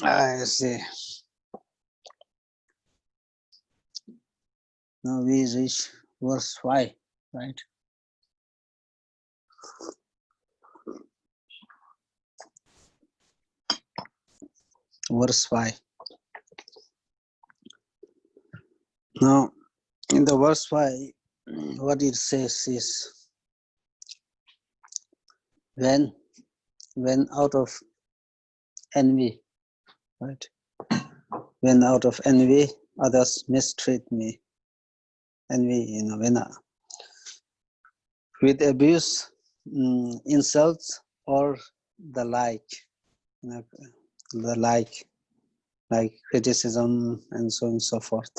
I see. Now we reach verse 5, right? Verse 5. Now, in the verse 5, what it says is, when out of envy, right? When out of envy, others mistreat me. Envy, when with abuse, insults, or the like, the like criticism and so on and so forth.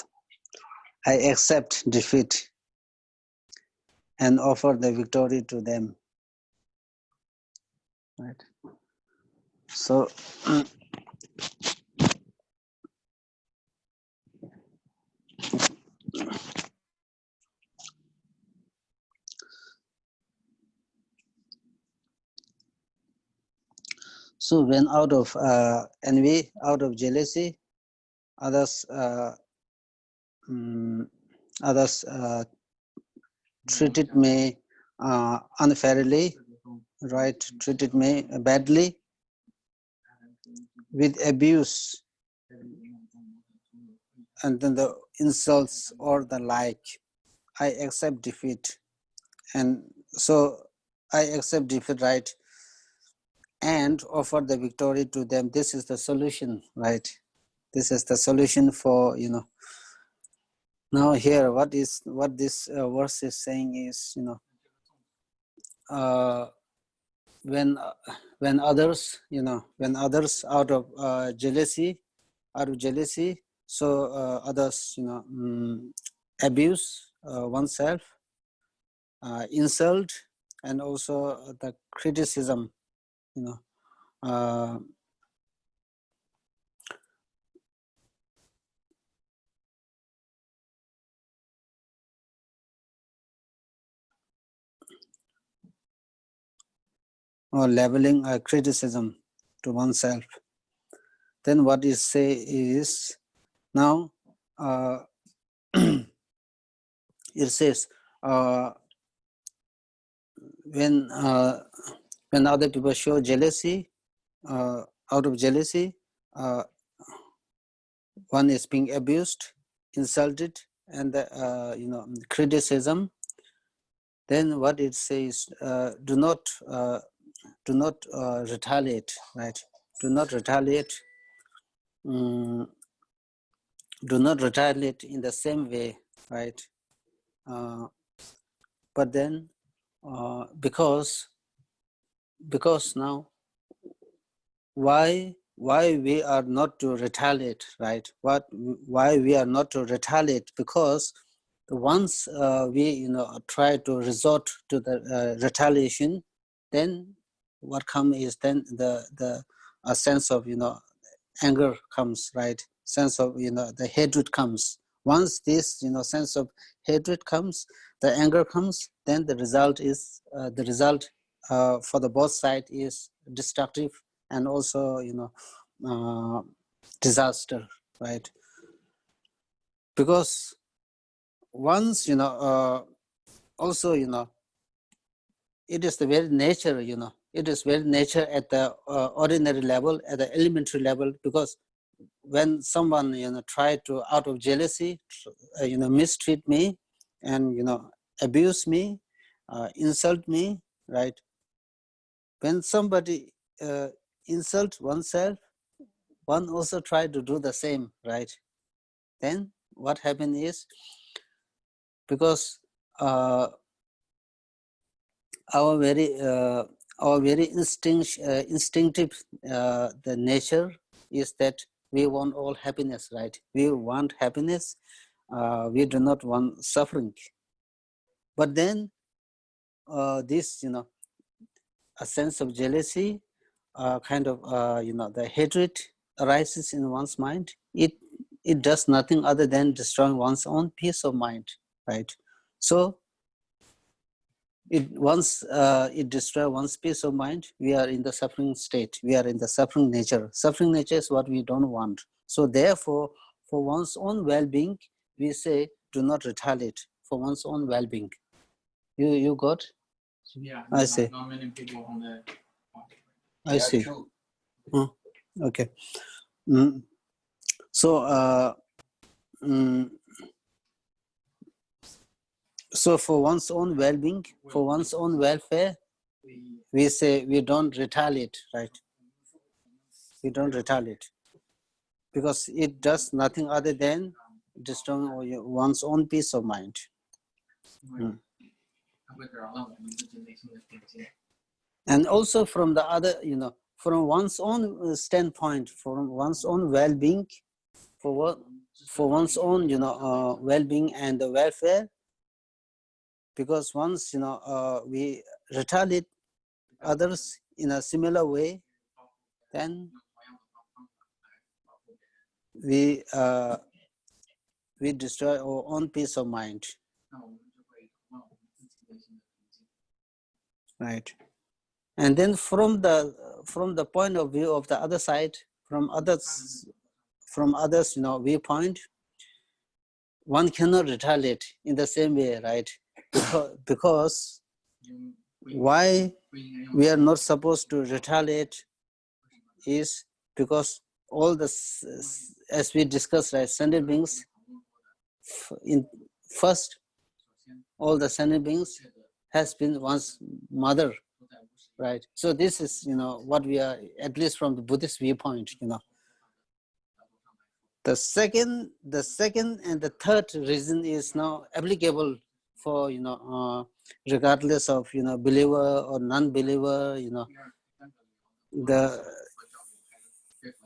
I accept defeat and offer the victory to them. Right. So so when out of envy, out of jealousy, others treated me unfairly, right? Treated me badly, with abuse, and then the insults or the like. I accept defeat, and so I accept defeat, right? And offer the victory to them. This is the solution, right? This is the solution for, Now here, what this verse is saying is, when others, when others out of jealousy, so others, abuse oneself, insult, and also the criticism, or labeling criticism to oneself. Then what it say is, now it says, when other people show jealousy, out of jealousy, one is being abused, insulted, and criticism. Then what it says, do not retaliate, right? Do not retaliate. Do not retaliate in the same way, right? But then, because now, why we are not to retaliate, right? Why we are not to retaliate? Because once we try to resort to the retaliation, then what comes is then a sense of anger comes, right? Sense of the hatred comes. Once this sense of hatred comes, the anger comes, then the result is for the both side is destructive and also disaster, right? Because once also it is the very nature, it is very nature at the ordinary level, at the elementary level, because when someone try to, out of jealousy, mistreat me and abuse me, insult me, right? When somebody insult oneself, one also try to do the same, right? Then what happen is, because our very instinctive the nature, is that we want all happiness, right? We want happiness. We do not want suffering. But then this, a sense of jealousy, kind of, the hatred arises in one's mind. It does nothing other than destroying one's own peace of mind, right? So once it destroys one's peace of mind, we are in the suffering state. We are in the suffering nature. Suffering nature is what we don't want. So therefore, for one's own well-being, we say do not retaliate for one's own well-being. You got? Yeah, I see. Not many people on the. I see. Okay. So so for one's own well-being, for one's own welfare, we say we don't retaliate, right? We don't retaliate because it does nothing other than destroying one's own peace of mind. And also from the other, from one's own standpoint, from one's own well-being, for one's own, well-being and the welfare, because once, we retaliate others in a similar way, then we destroy our own peace of mind, right? And then from the point of view of the other side, from others, viewpoint, one cannot retaliate in the same way, right? Because why we are not supposed to retaliate is because all the, as we discussed, right, sentient beings, in first, all the sentient beings has been one's mother, right? So this is, what we are, at least from the Buddhist viewpoint, The second and the third reason is now applicable for, regardless of, believer or non-believer,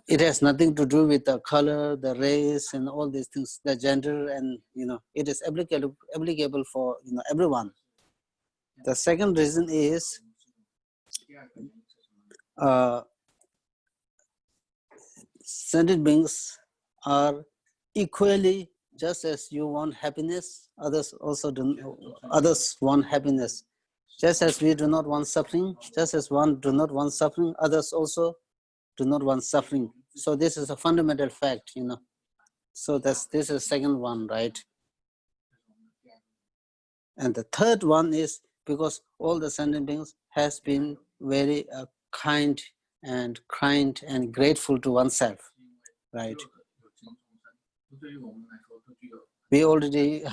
it has nothing to do with the color, the race, and all these things, the gender, and, it is applicable for, everyone. The second reason is sentient beings are equally, just as you want happiness, others want happiness. Just as we do not want suffering, just as one do not want suffering, others also do not want suffering. So this is a fundamental fact, So this is second one, right? And the third one is because all the sentient beings has been very kind and grateful to oneself, right? We already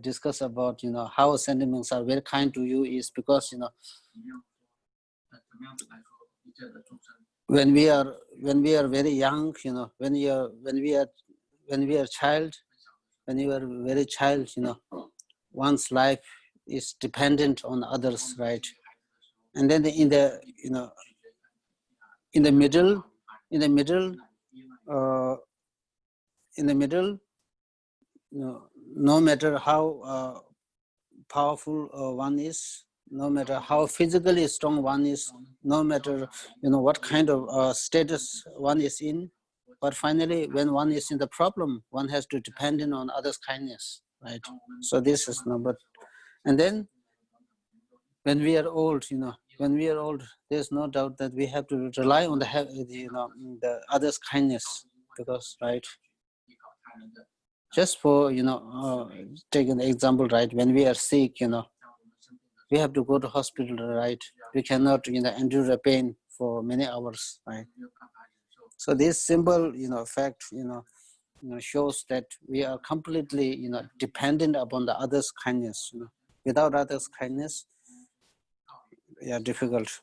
discussed about, how sentient beings are very kind to you is because, when we are very young, when we are child, when you are very child, one's life is dependent on others, right? And then in the middle, no matter how powerful one is, no matter how physically strong one is, no matter what kind of status one is in, but finally when one is in the problem, one has to depend on others' kindness, right? So this is number. And then when we are old, there's no doubt that we have to rely on the others' kindness, because, right, just for take an example, right, when we are sick, we have to go to hospital, right? We cannot endure the pain for many hours, right? So this simple fact shows that we are completely dependent upon the others' kindness. Without others' kindness, yeah, difficult.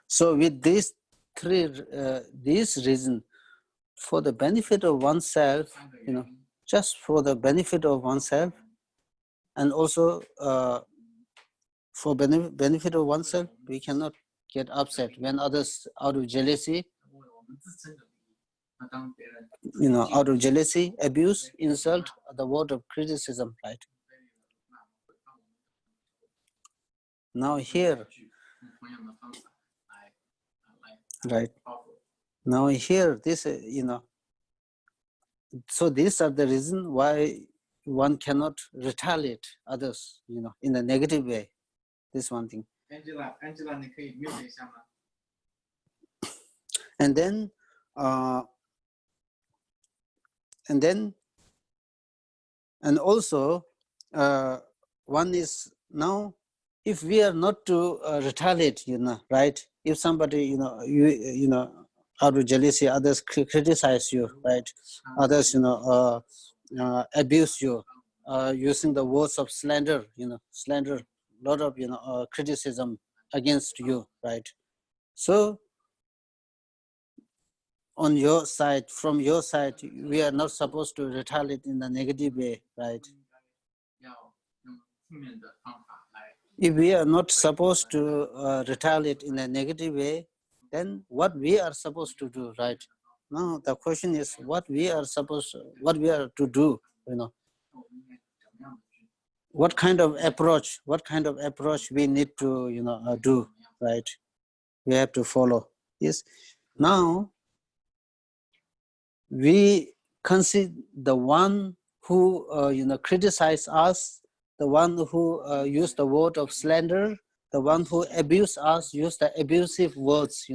So with these three reasons, for the benefit of oneself, just for the benefit of oneself, and also for benefit of oneself, we cannot get upset, when others out of jealousy, out of jealousy, abuse, insult, the word of criticism, right? Now here, right? Now here, this, so these are the reason why one cannot retaliate others, in a negative way. This one thing. Angela, 你可以 mute 一下吗？ And then, and also, one is now, if we are not to retaliate, right? If somebody, out of jealousy, others criticize you, right? Others, abuse you, using the words of slander, slander, lot of, criticism against you, right? So, on your side, from your side, we are not supposed to retaliate in a negative way, right? If we are not supposed to retaliate in a negative way, then what we are supposed to do, right? Now the question is what we are to do, what kind of approach we need to do, right? We have to follow. Yes. Now we consider the one who criticize us, the one who use the word of slander, the one who abuse us, use the abusive words,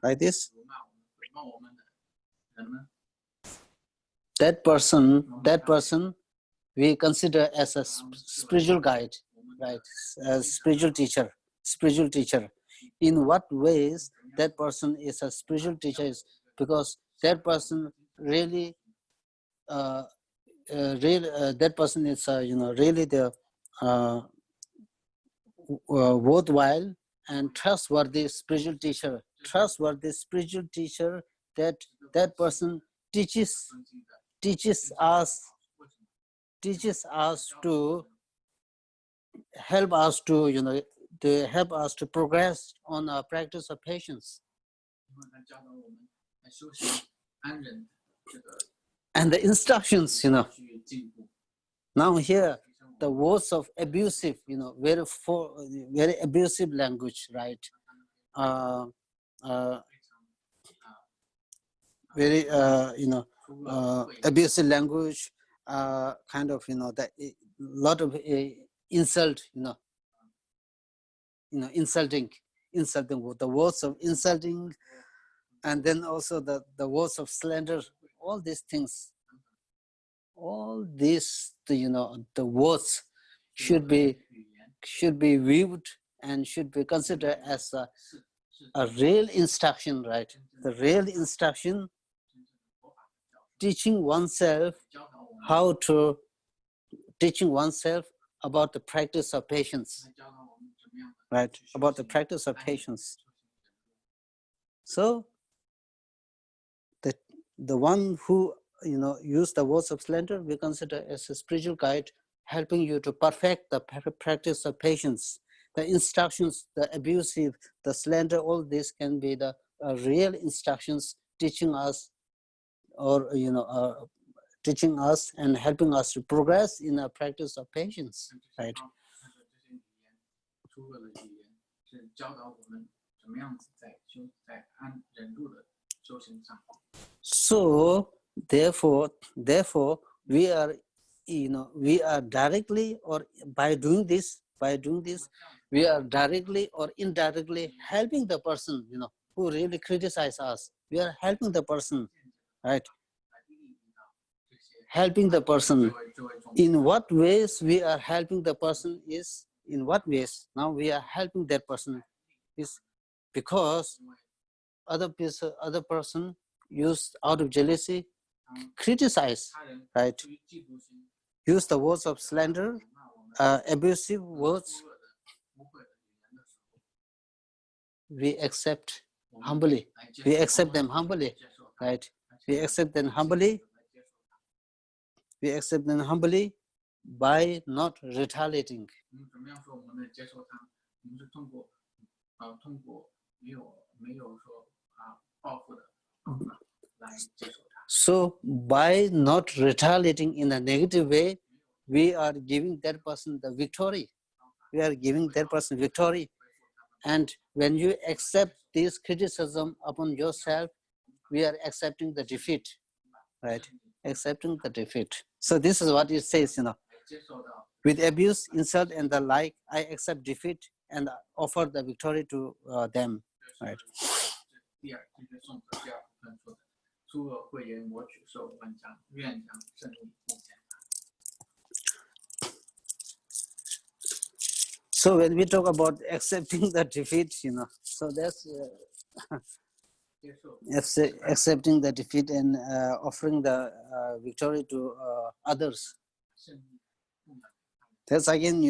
like this. That person we consider as a spiritual guide, right? A spiritual teacher. In what ways that person is a spiritual teacher is because that person really that person is really the worthwhile and trustworthy spiritual teacher. That person teaches us to help us to progress on our practice of patience. And the instructions, now here the words of abusive, very abusive language, right? Very abusive language, kind of the lot of insult, insulting with the words of insulting, and then also the words of slander. All these things, the words should be viewed and should be considered as a real instruction, right? The real instruction, teaching oneself about the practice of patience, right? About the practice of patience. So the one who use the words of slander, we consider as a spiritual guide, helping you to perfect the practice of patience. The instructions, the abusive, the slander, all this can be the real instructions teaching us, or teaching us and helping us to progress in a practice of patience, right? So therefore we are directly, or by doing this we are directly or indirectly helping the person who really criticize us. We are helping the person, right? Helping the person. In what ways we are helping the person is, in what ways now we are helping that person is because other person used out of jealousy, criticize, right? Use the words of slander, abusive words. We accept humbly. We accept them humbly, right? We accept them humbly. We accept them humbly by not retaliating. 通过没有说报复的方法来接受它。So by not retaliating in a negative way, we are giving that person the victory. We are giving that person victory. And when you accept this criticism upon yourself, we are accepting the defeat, right? Accepting the defeat. So this is what it says, with abuse, insult, and the like, I accept defeat and offer the victory to them, right? 第二，这是颂词第二部分说的，诸恶秽言，我举手万将，愿将胜利奉献他。 So when we talk about accepting the defeat, so that's accepting the defeat and offering the victory to others. That's again,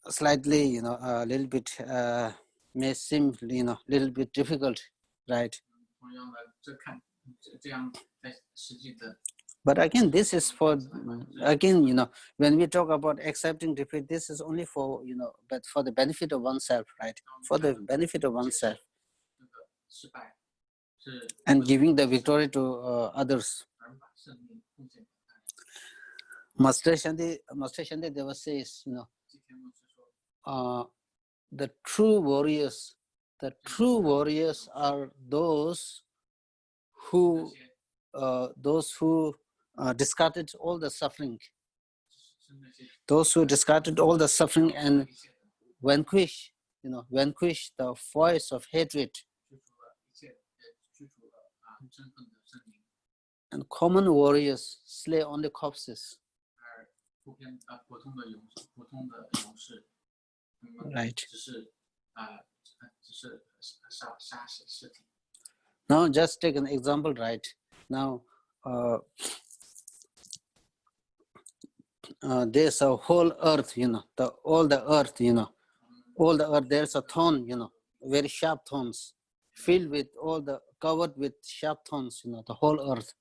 slightly, a little bit may seem, little bit difficult, right? 同样的，这样在实际的。 But again, this is for, again, when we talk about accepting defeat, this is only for, but for the benefit of oneself, right? For the benefit of oneself. And giving the victory to others. Master Shante Deva says, the true warriors are those who discarded all the suffering. Those who discarded all the suffering and vanquish the voice of hatred. And common warriors slay only corpses. Right. Now just take an example, right? Now there's a whole earth, all the earth, there's a thorn, very sharp thorns, filled with covered with sharp thorns, the whole earth.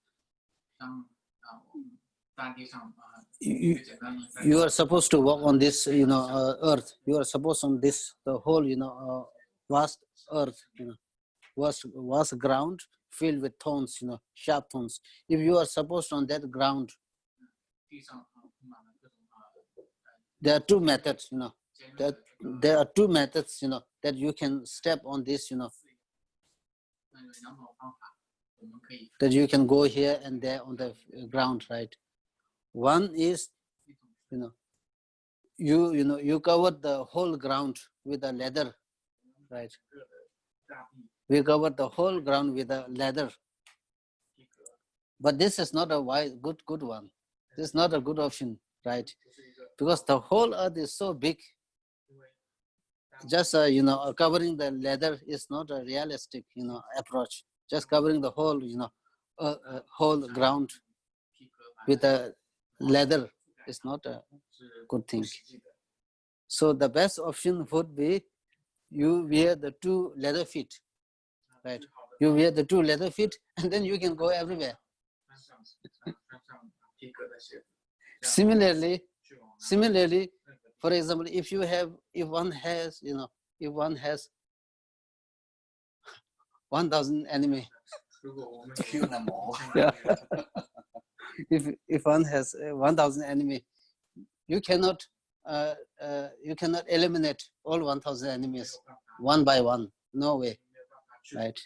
You are supposed to walk on this, earth. You are supposed on this, the whole, vast earth, vast ground filled with thorns, sharp thorns. If you are supposed on that ground, there are two methods, that there are two methods, that you can step on this, that you can go here and there on the ground, right? One is, you cover the whole ground with a leather, right? We cover the whole ground with a leather. But this is not a good one. This is not a good option, right? Because the whole earth is so big. Just, covering the leather is not a realistic, approach. Just covering the whole, whole ground with a leather is not a good thing. So the best option would be you wear the two leather feet, right? You wear the two leather feet and then you can go everywhere. Similarly, for example, if one has 1,000 enemy, yeah. if one has 1,000 enemy, you cannot eliminate all 1,000 enemies one by one. No way, right?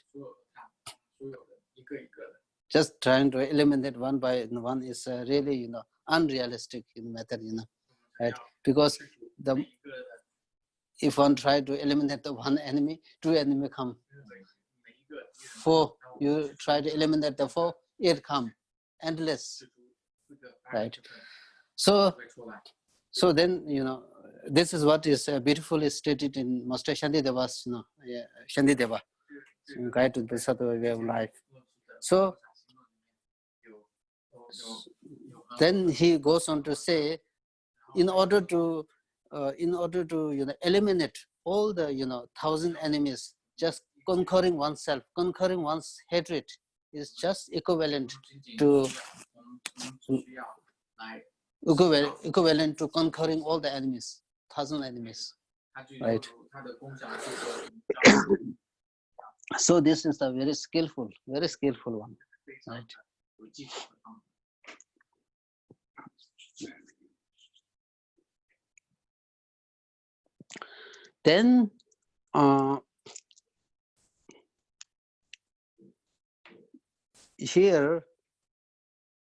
Just trying to eliminate one by one is really, unrealistic method, right? Because if one try to eliminate the one enemy, two enemy come. 4, you try to eliminate the 4, 8 come, endless, right? So then, this is what is beautifully stated in Master Shante Deva's, Shante Deva, Guide to the Sattva Way of Life. So then he goes on to say, in order to eliminate all the 1,000 enemies, just conquering oneself, conquering one's hatred is just equivalent to conquering all the enemies, 1,000 enemies, right? 它的功效是说营造 So this is a very skillful one. 非常 Right. 有技巧的方法。 Then here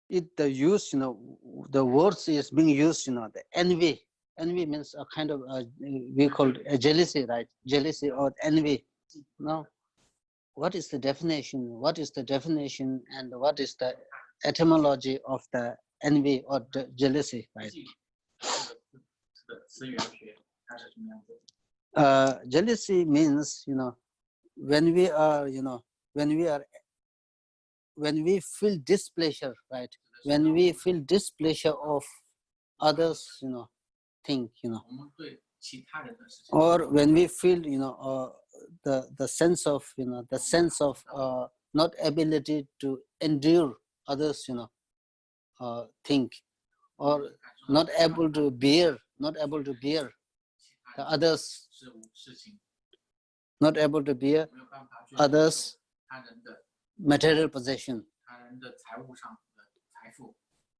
the use, the words is being used, the envy means a kind of we call it a jealousy, right? Jealousy or envy. Now what is the definition and what is the etymology of the envy or the jealousy, right? 这个词源学它是什么样子？ Jealousy means, when we feel displeasure, right? When we feel displeasure of others, thing, 我们对其他人的事情， or when we feel, the sense of, not ability to endure others, think, or not able to bear the others, 事物事情 not able to bear 没有办法去 others' 他人的 material possession, 他人的财务上的财富，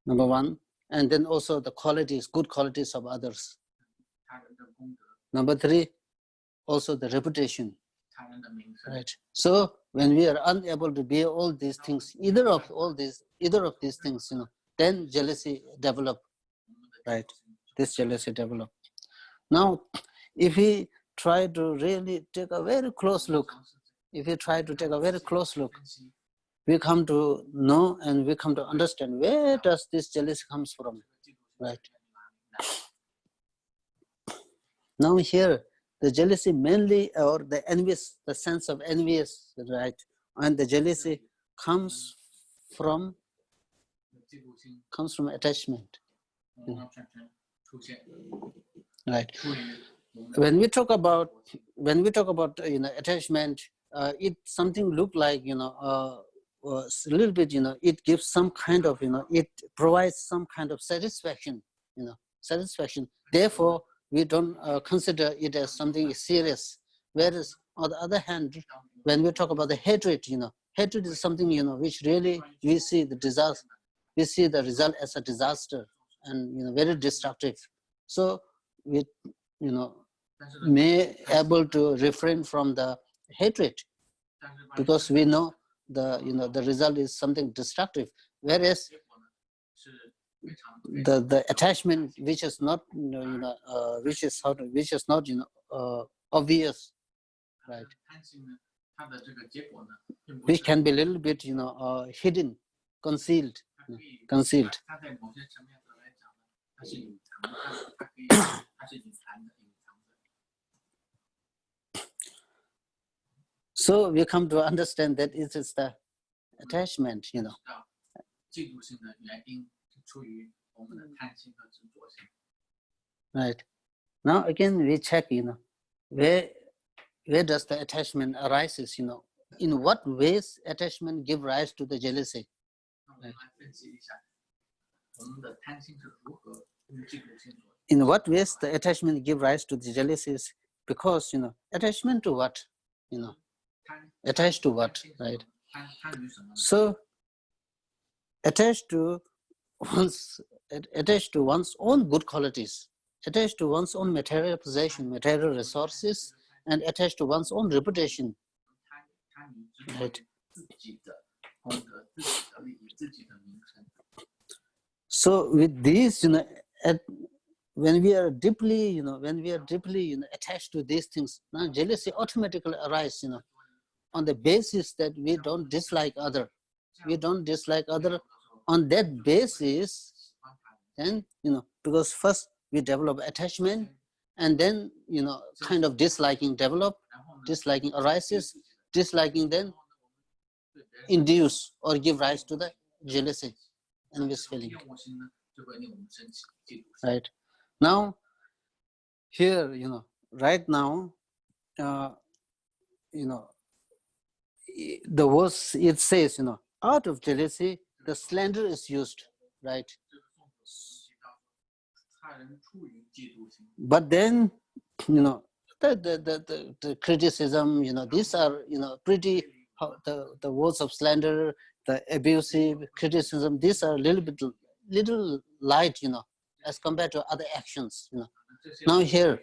number one, and then also the good qualities of others. 他人的功德， Number three, also the reputation, 他人的名声。 right? So when we are unable to bear all these things, either of these things, then jealousy develop, 我们的 right? This jealousy develop. Now, if we try to really take a very close look, 分析 we come to know and we come to understand where does this jealousy comes from, 这个嫉妒心 right? 来源 Now here, the jealousy mainly, or the envious, the sense of envious, right? And the jealousy comes from 嫉妒心 attachment, 完完全全出现， right? 出于我们 When we talk about attachment, it something look like a little bit, it gives some kind of, it provides some kind of satisfaction, satisfaction. Therefore, we don't consider it as something serious. Whereas on the other hand, when we talk about the hatred, hatred is something, which really we see the disaster, we see the result as a disaster and very destructive. So we, 但是呢， may able to refrain from the hatred 但是 because we know the result is something destructive. Whereas 结果呢是非常 the attachment which is not which is not obvious, right? 贪心呢，它的这个结果呢，并不 Which 是 can be a little bit hidden, concealed. 它可以 concealed. 它在某些层面上来讲呢，它是隐藏的，它可以它是隐藏的。 So we come to understand that it is the attachment, 知道嫉妒心的原因是出于我们的贪心和执着心。 right? Now again we check, where does the attachment arises, in what ways attachment give rise to the jealousy? 那我们来分析一下，我们的贪心是如何跟嫉妒心所 In what ways the attachment give rise to the jealousies? Because attachment to what? 贪 Attached to what, right? 贪于什么呢？ So attached to one's own good qualities, attached to one's own material possession, material resources, and attached to one's own reputation. 贪于执着于自己的功德、自己的利益、自己的名声。 So with these, when we are deeply, attached to these things, now jealousy automatically arises, on the basis that we don't dislike other. We don't dislike other. On that basis, then, because first we develop attachment, and then, kind of disliking develop, disliking arises, disliking then induce or give rise to the jealousy and this feeling. 厌恶心呢，就会令我们生气、嫉妒心。 Right. Now, here, right now, the verse, it says, out of jealousy, the slander is used, right? 这个宋子提到，他人出于嫉妒心， But then, the criticism, these are, pretty, the words of slander, the abusive criticism, these are a little light, as compared to other actions, Now here,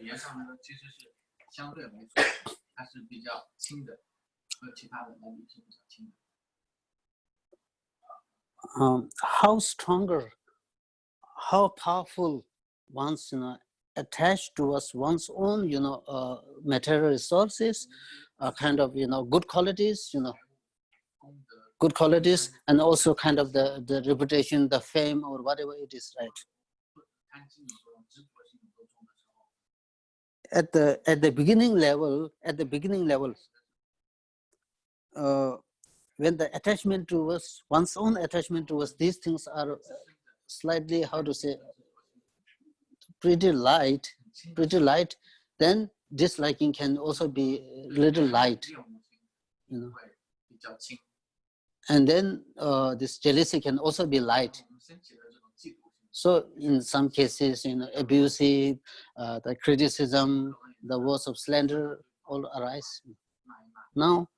how stronger, how powerful one's, attached to us one's own, material resources, kind of, good qualities, and also kind of the reputation, the fame, or whatever it is, right? At the beginning level, when the attachment to us, one's own attachment to us, these things are slightly, how to say, pretty light, then disliking can also be a little light, and then this jealousy can also be light. So in some cases, abusive, the criticism, the words of slander all arise. Now,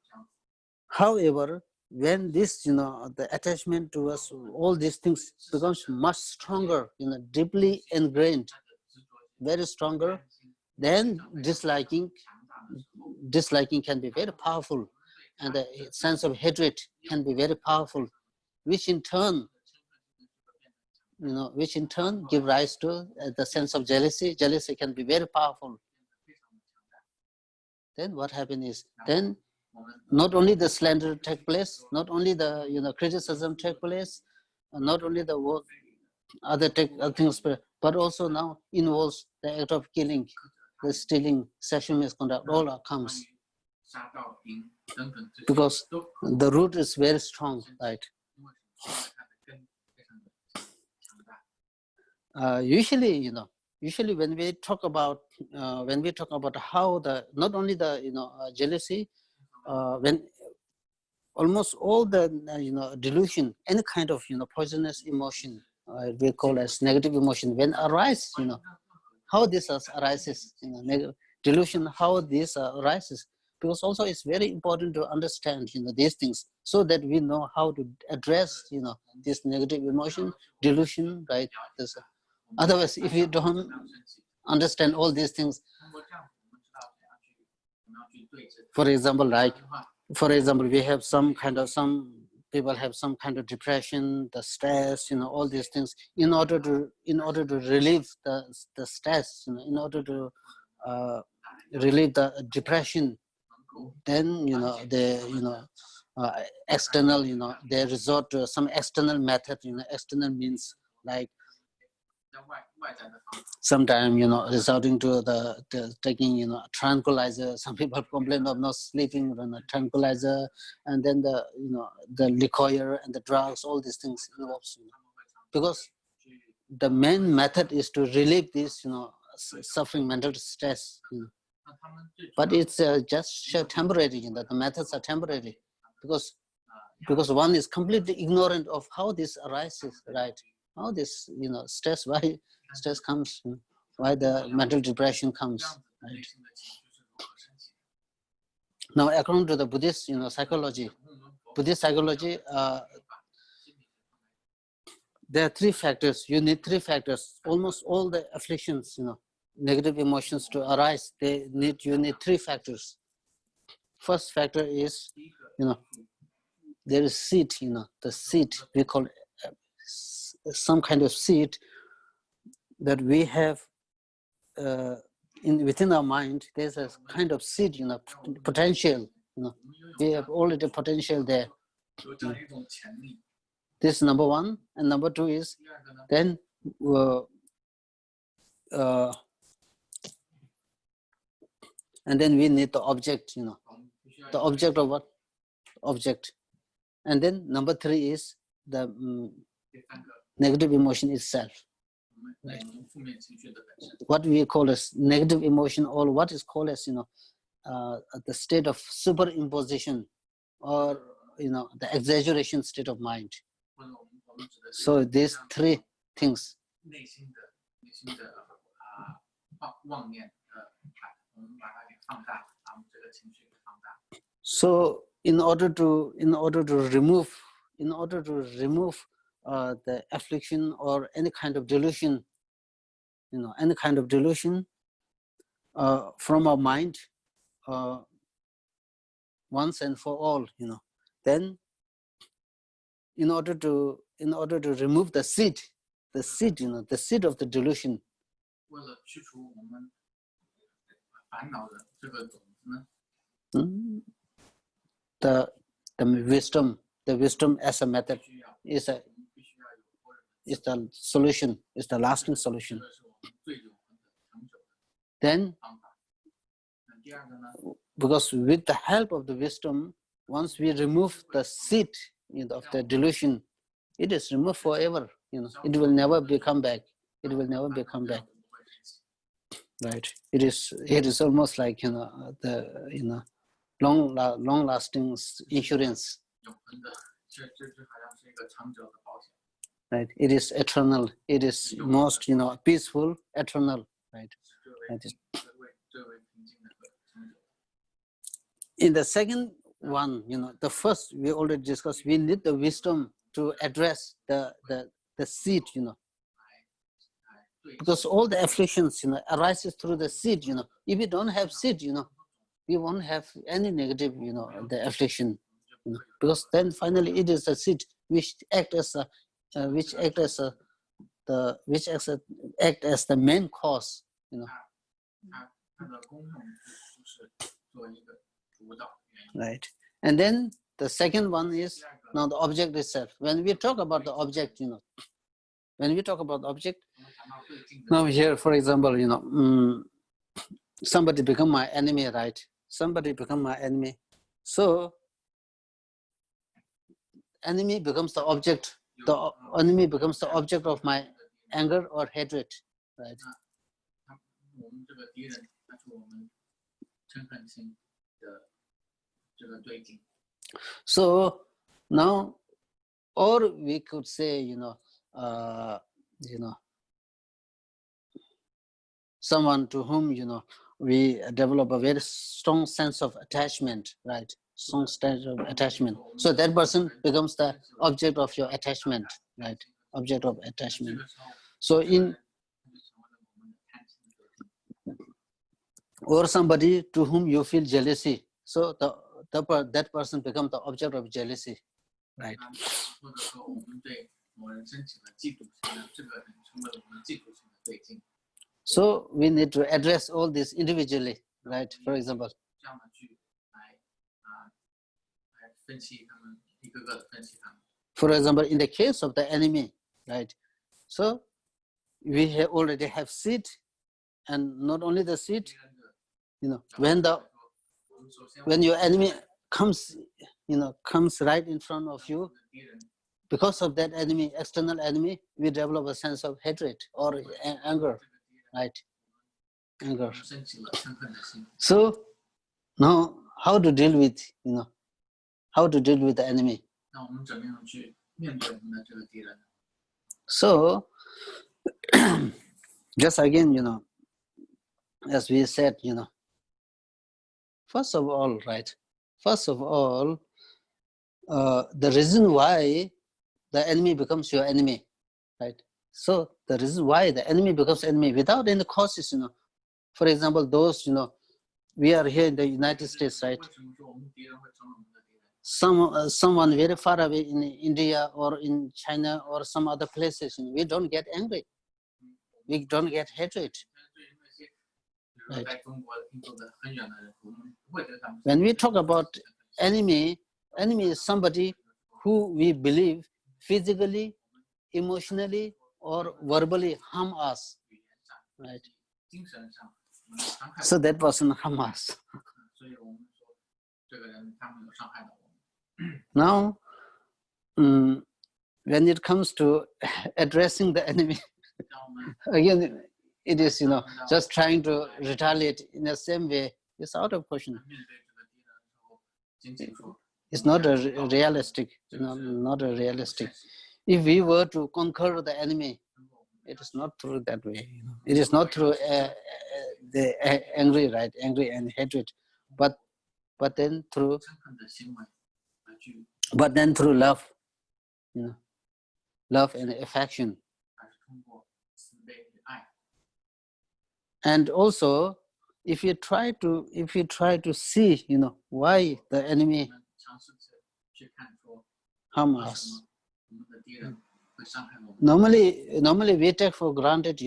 however, when this, the attachment to us, all these things becomes much stronger, deeply ingrained, very stronger, then disliking can be very powerful, and the sense of hatred can be very powerful, which in turn give rise to the sense of jealousy. Jealousy can be very powerful. Then what happens is, then not only the slander take place, not only the criticism take place, not only the work, other things, but also now involves the act of killing, the stealing, sexual misconduct, all comes. Because the root is very strong, right? Usually when we talk about how not only the jealousy, when almost all the delusion, any kind of poisonous emotion, we call as negative emotion, when arise, how this arises, delusion, how this arises, because also it's very important to understand these things, so that we know how to address this negative emotion, delusion, right? Otherwise, if you don't understand all these things, for example, we have some people have some kind of depression, the stress, all these things. In order to relieve the stress, in order to relieve the depression, then they external, they resort to some external method, external means, like sometimes resorting to the taking tranquilizer. Some people complain of not sleeping on a tranquilizer, and then the liquor and the drugs, all these things involves, because the main method is to relieve this suffering, mental stress, but it's just temporary. The methods are temporary, because one is completely ignorant of how this arises, right? How this stress, why stress comes, why the mental depression comes, right? Now, according to the Buddhist psychology, there are three factors. You need three factors. Almost all the afflictions, negative emotions to arise, you need three factors. First factor is, there is seed, the seed, we call some kind of seed that we have within our mind. There's a kind of seed, potential, we have already potential there. This is number one. And number two is, then and then we need the object, the object of what? Object. And then number three is the negative emotion itself. Right. What we call as negative emotion, or what is called as the state of superimposition, or the exaggeration state of mind. So these three things. 放大，把我们这个情绪给放大。So in order to remove the affliction or any kind of delusion, any kind of delusion from our mind once and for all, then in order to remove the seed, the seed of the delusion, 为了去除我们烦恼的这个种子呢， the wisdom as a method is the solution, is the lasting solution. 这是我们最永恒的、长久的 Then, 方法。那第二个呢， because with the help of the wisdom, once we remove the seed of the delusion, it is removed forever. It will never become back. It will never become back. Right? It is almost like the long-lasting insurance. 永恒的，这好像是一个长久的保险。 Right? It is eternal. It is most peaceful, eternal. Right? In the second one, the first we already discussed. We need the wisdom to address the seed. Because all the afflictions, arises through the seed. If you don't have seed, you won't have any negative, the affliction. Because then finally it is the seed which act as the main cause. 它的功用就是做一个主导原因。 Right. And then the second one is now the object itself. When we talk about the object, now here, for example, somebody become my enemy, right? Somebody become my enemy. So enemy becomes the object. The enemy becomes the object of my anger or hatred, right? 我们这个敌人，他是我们嗔恨心的这个对境。 So now, or we could say, someone to whom we develop a very strong sense of attachment, right? Strong sense of attachment. So that person becomes the object of your attachment, right? Object of attachment. So or somebody to whom you feel jealousy. So that person becomes the object of jealousy, right? 或者说我们对某人升起了嫉妒心呢，这个人成为了我们嫉妒心的对境。 So we need to address all this individually, right? For example, 这样的去来分析他们，一个个的分析他们。 for example, in the case of the enemy, right? So we already have seed, and not only the seed, when your enemy comes right in front of you, because of that enemy, external enemy, we develop a sense of hatred or anger, right? Anger. So now, how to deal with the enemy? 那我们怎么样去面对我们的这个敌人？ So just again, as we said, first of all, right? First of all, the reason why the enemy becomes your enemy, right? So the reason why the enemy becomes enemy without any causes, for example, those, we are here in the United States, right? 为什么说我们敌人会成为我们的敌人？ Someone very far away in India or in China or some other places, we don't get angry. We don't get hatred. 比如说在中国、印度的很远的人，我们不会对他们。 When we talk about enemy is somebody who we believe physically, emotionally, or verbally harm us, right? 精神上伤害。 So that person harm us. 所以我们说，这个人他们有伤害到我们。 Now, when it comes to addressing the enemy, 让我们 again, it is, just trying to retaliate in the same way. It's out of question. 面对这个敌人的时候，仅仅说 It's not a realistic, not a realistic. If we were to conquer the enemy, It is not through that way. It is not through the angry, right? Angry and hatred, but then through love, love and affection. And also, if you try to see, why the enemy harm us. Normally we take for granted,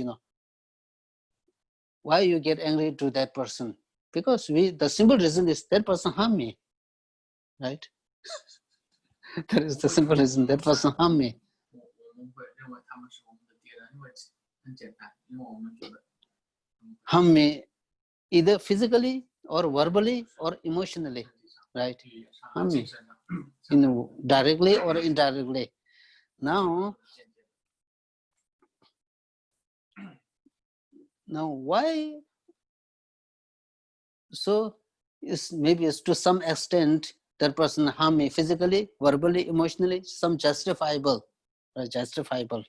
why you get angry to that person, because the simple reason is that person harm me, right? That is the simple reason, that person harm me. Harm me either physically or verbally or emotionally, right? Harm me, directly or indirectly. Now why? So maybe it's to some extent that person harm me physically, verbally, emotionally, some justifiable, right? Justifiable.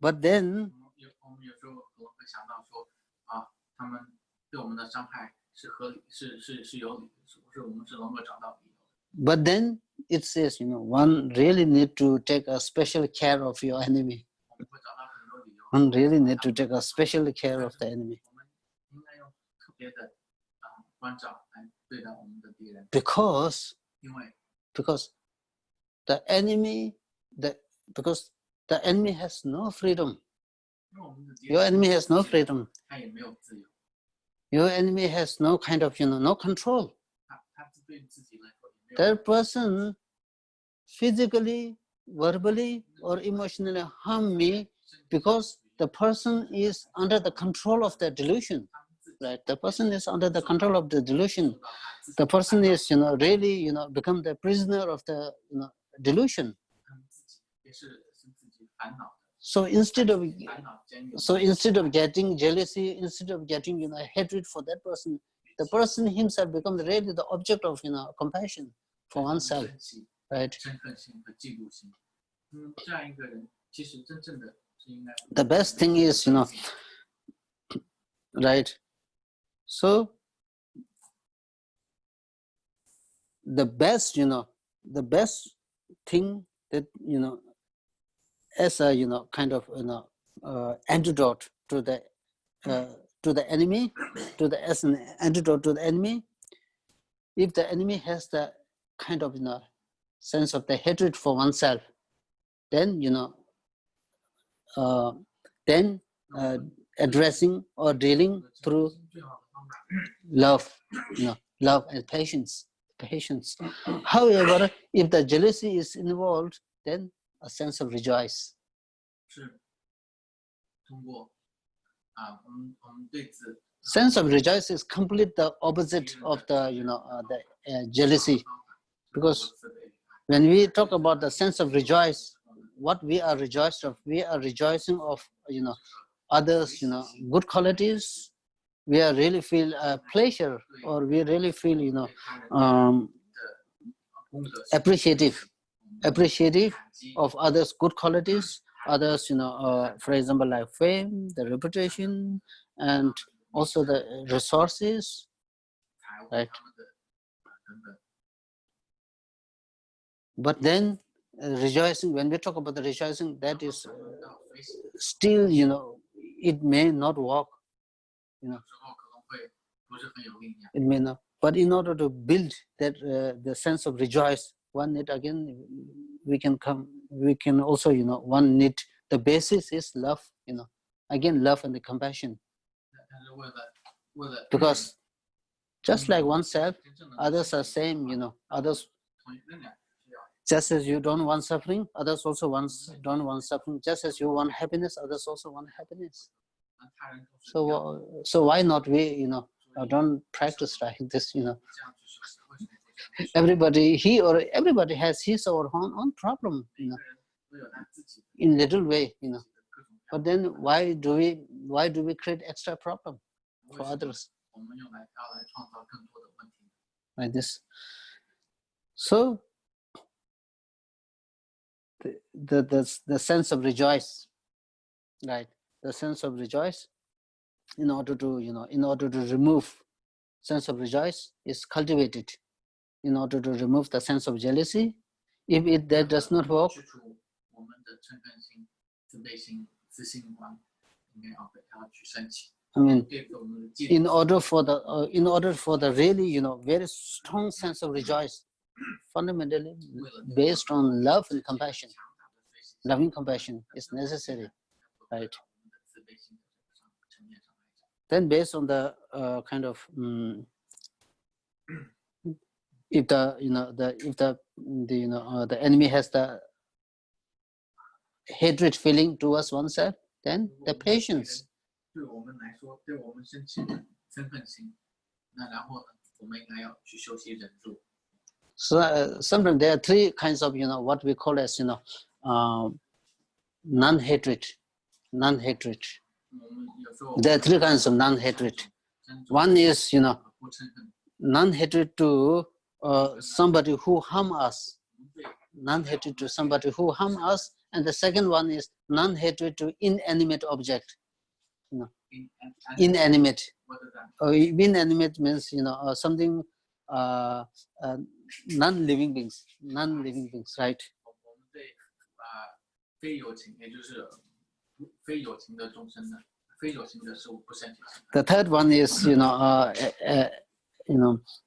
But then it says, one really need to take a special care of your enemy. One really need to take a special care of the enemy. Because the enemy has no freedom. Your enemy has no freedom. Your enemy has no kind of, no control. That person physically, verbally, or emotionally harm me because the person is under the control of the delusion, right? The person is under the control of the delusion. The person is, really, become the prisoner of the, delusion. So instead of getting jealousy, instead of getting, hatred for that person, the person himself becomes really the object of, compassion for oneself, right? The best thing is, right? So the best thing that, as a, kind of, antidote to the enemy, as an antidote to the enemy, if the enemy has the kind of, sense of the hatred for oneself, then, addressing or dealing through love, love and patience. However, if the jealousy is involved, then a sense of rejoice. Sense of rejoice is complete the opposite of the, jealousy. Because when we talk about the sense of rejoice, what we are rejoiced of, we are rejoicing of, others, good qualities. We are really feel pleasure, or we really feel, appreciative of others' good qualities, others, for example, like fame, the reputation, and also the resources, right? But then rejoicing, when we talk about the rejoicing, that is still, it may not work, it may not. But in order to build that the sense of rejoice, one need again, we can also, one need, the basis is love, again, love and the compassion. Because just like oneself, others are same, others, just as you don't want suffering, others also don't want suffering. Just as you want happiness, others also want happiness. So why not we, don't practice like this, Everybody has his or her own problem, in little way, But then why do we create extra problem for others? Like this. So the sense of rejoice, right? The sense of rejoice, in order to, in order to remove sense of rejoice, is cultivated in order to remove the sense of jealousy. If that does not work, I mean, in order for the really, very strong sense of rejoice, fundamentally based on love and compassion, loving compassion is necessary, right? Then based on the kind of if the enemy has the hatred feeling towards oneself, then the patience. So sometimes there are three kinds of, what we call as, non-hatred. There are three kinds of non-hatred. One is, non-hatred to somebody who harm us. Non-hatred to somebody who harm us. And the second one is non-hatred to inanimate object. Inanimate. Inanimate means, something non-living beings, right? The third one is,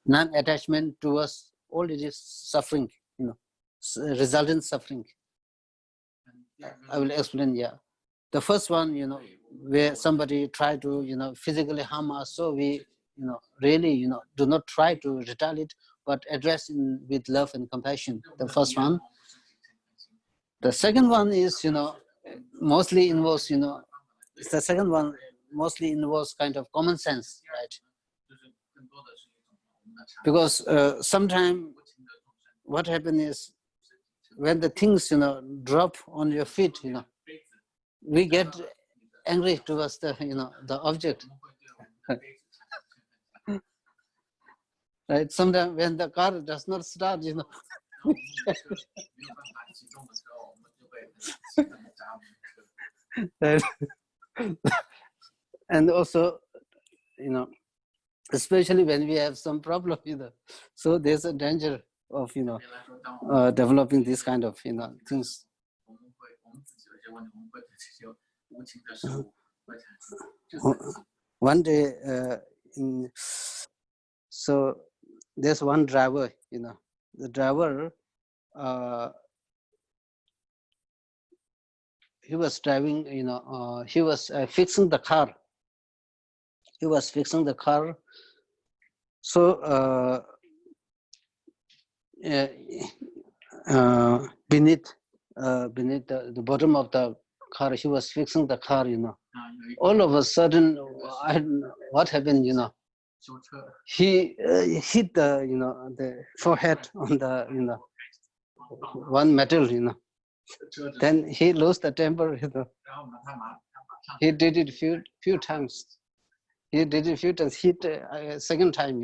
non-attachment towards all it is suffering, resultant suffering. I will explain. Yeah, the first one, where somebody try to, physically harm us, so we, really, do not try to retaliate, but address with love and compassion. The first one. The second one is, mostly involves, the second one mostly involves kind of common sense, right? Because sometimes what happens is, when the things, drop on your feet, we get angry towards the, the object. Right? Sometimes when the car does not start, right? And also, especially when we have some problem, so there's a danger of, developing this kind of, things. One day, so there's one driver, the driver, he was driving, he was fixing the car. So beneath the bottom of the car, he was fixing the car, all of a sudden, I don't know what happened, he hit the, the forehead on the, one metal, then he lost the temper, he did it few times. Hit second time,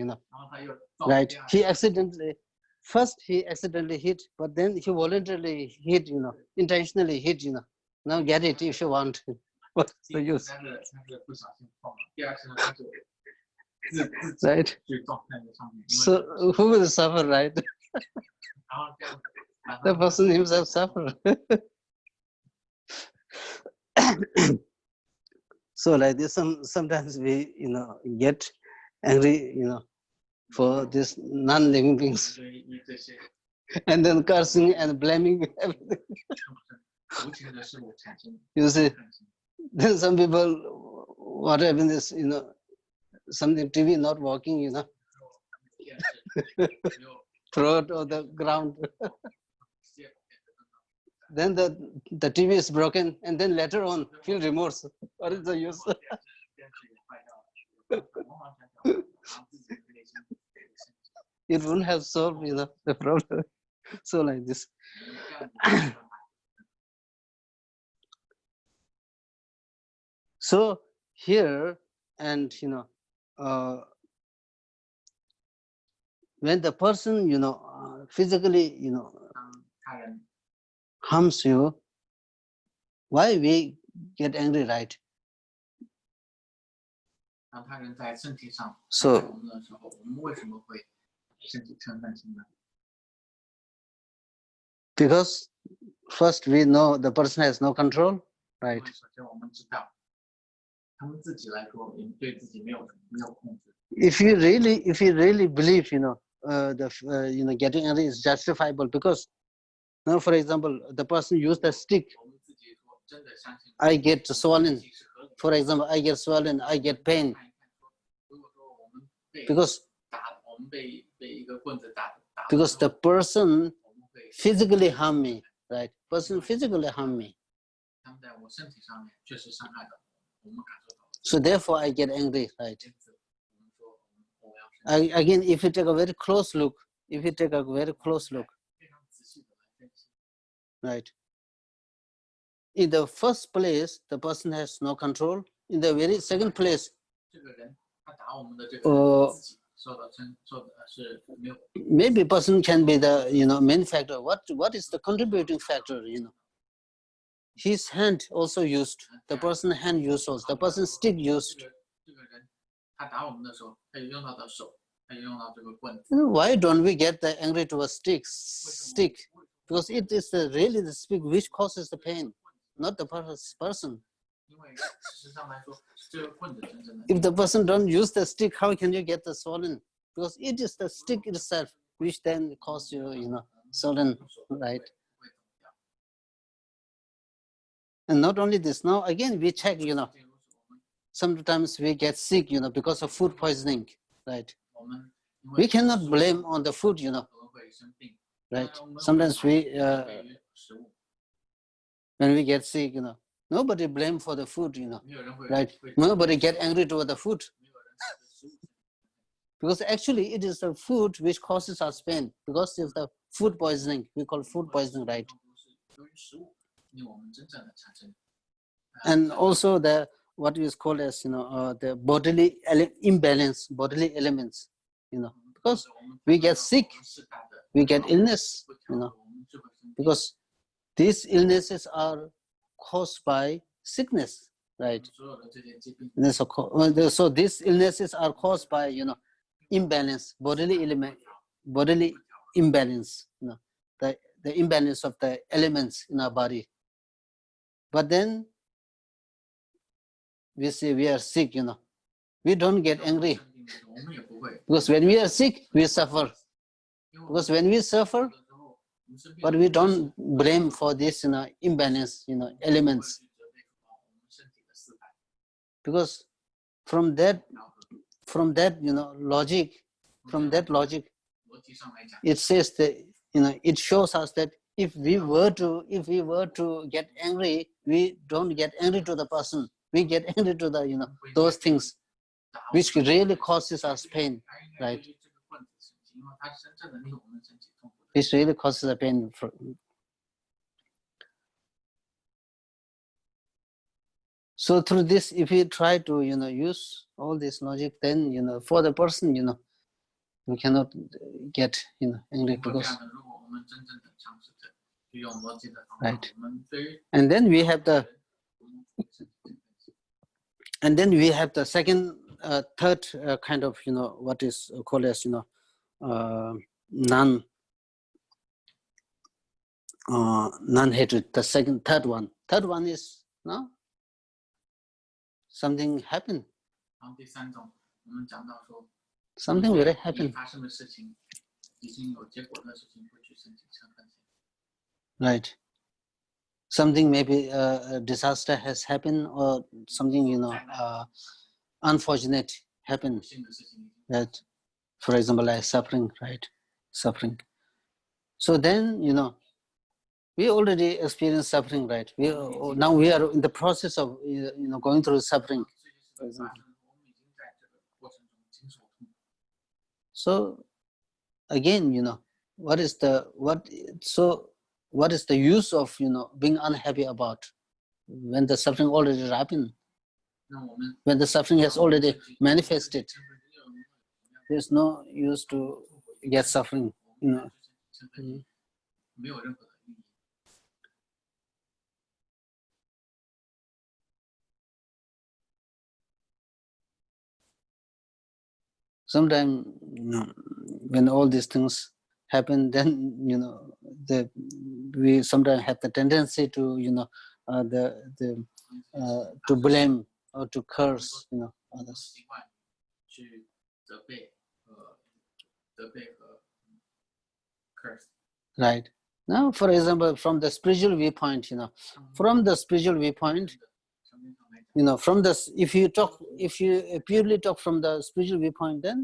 right? He accidentally hit, but then he voluntarily hit, intentionally hit, Now get it if you want. What's the use? Right? So who will suffer, right? The person himself suffer. So like this, sometimes we, get angry, for these non-living beings, and then cursing and blaming everything. You see, then some people, what happens is, something TV not working, throw it on the ground. Then the TV is broken, and then later on feel remorse. What is the use? It wouldn't have solved, the problem. So like this. So here, and when the person, physically, harms you, why we get angry, right? 当他人在身体上 So 伤害我们的时候，我们为什么会身体承担心呢？ because first we know the person has no control, 因 right? 为首先我们知道，他们自己来说，也对自己没有控制。If you really believe, getting angry is justifiable, because now, for example, the person used a stick, 我们自己说真的相信， I get swollen. 自己是合理的。 For example, I get swollen, I get pain 看一看说，如果说我们被 because 打，我们被一个棍子打 because the person 我们会 physically harm me, right? Person physically harm me. 他们在我身体上面确实伤害了我们感受到了。 So therefore, I get angry, right? 因此，我们说我要生气。 Again, if you take a very close look, 非常仔细的来分析。 right? In the first place, the person has no control. In the very second place, 这个人他打我们的这个人自己受的是没有。 maybe person can be the main factor. What is the contributing factor? His hand also used. The person hand used also. The person stick used. 这个人他打我们的时候，他也用到的手，他也用到这个棍子。 Why don't we get the angry to a stick? Because it is really the stick which causes the pain, not the person. 因为事实上来说，是这个棍子真正的。 If the person don't use the stick, how can you get the swollen? Because it is the stick itself which then cause you, swollen, right? And not only this, now again we check, sometimes we get sick, because of food poisoning, right? We cannot blame on the food, right? Sometimes when we get sick, nobody blame for the food, right? Nobody get angry toward the food. Because actually it is the food which causes us pain. Because it's the food poisoning, we call food poisoning, right? And also what is called as, the bodily imbalance, bodily elements, because we get sick, we get illness, because these illnesses are caused by sickness, right? So these illnesses are caused by, imbalance, bodily imbalance, the imbalance of the elements in our body. But then we say we are sick, we don't get angry, because when we are sick, we suffer. Because when we suffer, but we don't blame for this, imbalance, elements. Because from that, logic, it says that, it shows us that if we were to get angry, we don't get angry to the person. We get angry to the, those things which really causes us pain, right? Which really causes the pain. So through this, if you try to, use all this logic, then, for the person, we cannot get, angry because, right? And then we have the second, third kind of, what is called as, non-hatred. The third one is, something happened. Something will happen. Right. Something, maybe a disaster has happened, or something, unfortunate happened. That, for example, like suffering, right? Suffering. So then, we already experienced suffering, right? Now we are in the process of, going through suffering. For example. So again, what is the use of, being unhappy about when the suffering already happened? When the suffering has already manifested, there's no use to get suffering, sometimes, when all these things happen, then we sometimes have the tendency to to blame or to curse others. Right. Now, for example, from the spiritual viewpoint, from the spiritual viewpoint, from this, if you purely talk from the spiritual viewpoint, then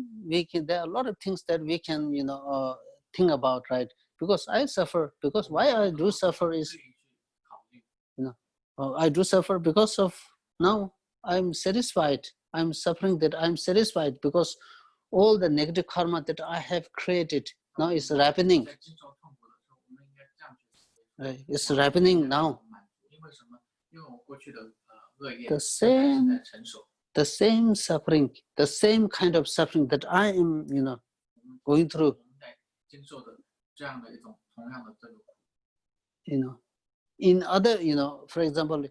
there are a lot of things that we can think about, right? Because I suffer, because why I do suffer is I do suffer because of now I'm satisfied. I'm suffering that I'm satisfied because all the negative karma that I have created now is happening. Right? It's happening now. The same suffering, the same kind of suffering that I am, going through. In other, for example,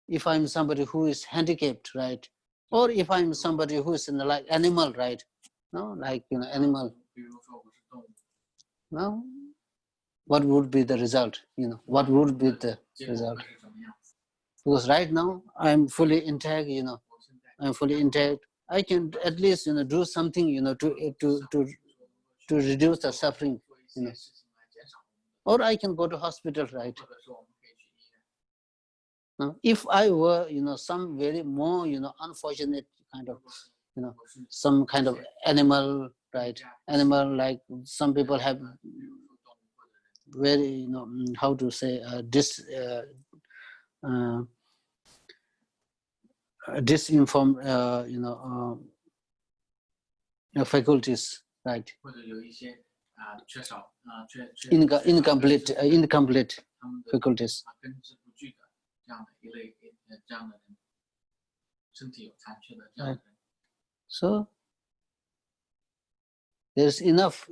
if I'm somebody who is handicapped, right? Or if I'm somebody who is like animal, right? No, like animal. Now, what would be the result? What would be the result? Because right now I'm fully intact. I'm fully intact. I can at least do something to reduce the suffering. Or I can go to hospital, right? Now, if I were some very more unfortunate kind of some kind of animal, right? Animal, like some people have very how to say disinformed faculties, right? Incomplete faculties. Right. So there's enough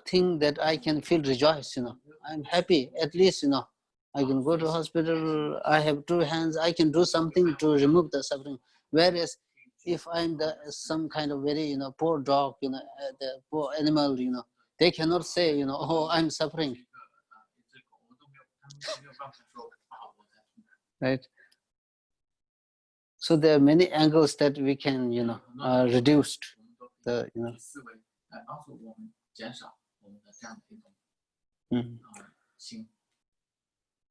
thing that I can feel rejoice. I'm happy. At least I can go to hospital. I have 2 hands. I can do something to remove the suffering. Whereas if I'm some kind of very poor dog, the poor animal, they cannot say oh, I'm suffering. Right. So there are many angles that we can reduce the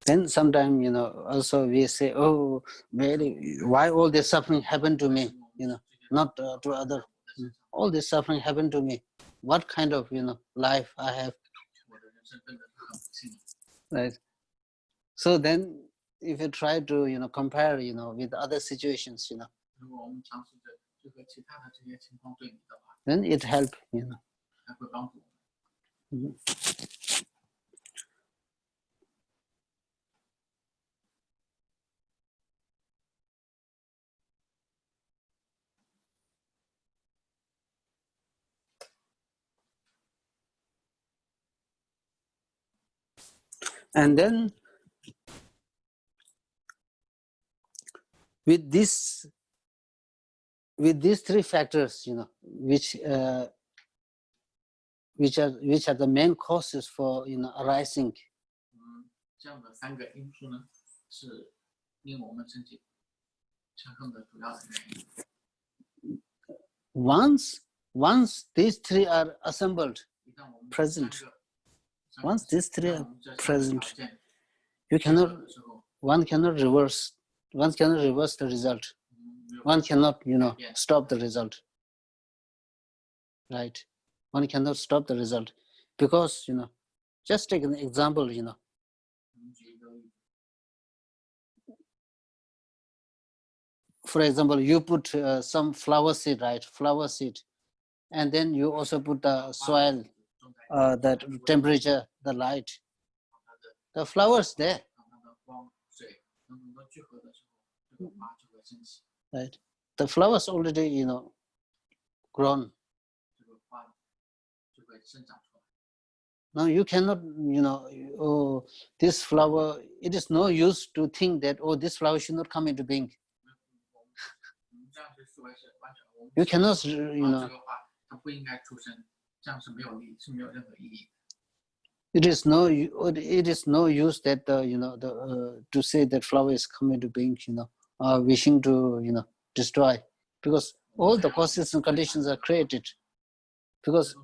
Then sometimes also we say, oh, why all this suffering happened to me? Not to other. All this suffering happened to me. What kind of life I have? Right. So then, if you try to compare with other situations, then it helps. And then with these 3 factors, which are the main causes for arising. Once these 3 are assembled, present. Once these 3 are present, one cannot reverse the result. One cannot stop the result. Right? One cannot stop the result because just take an example. For example, you put some flower seed, right? Flower seed, and then you also put the soil, that temperature, the light. The flowers there. Right. The flowers already grown. Now you cannot oh, this flower, it is no use to think that oh, this flower should not come into being. You cannot 它不应该出生，这样是没有任何意义的。It is no use that to say that flower is coming to being, wishing to destroy, because all the causes and conditions are created. Because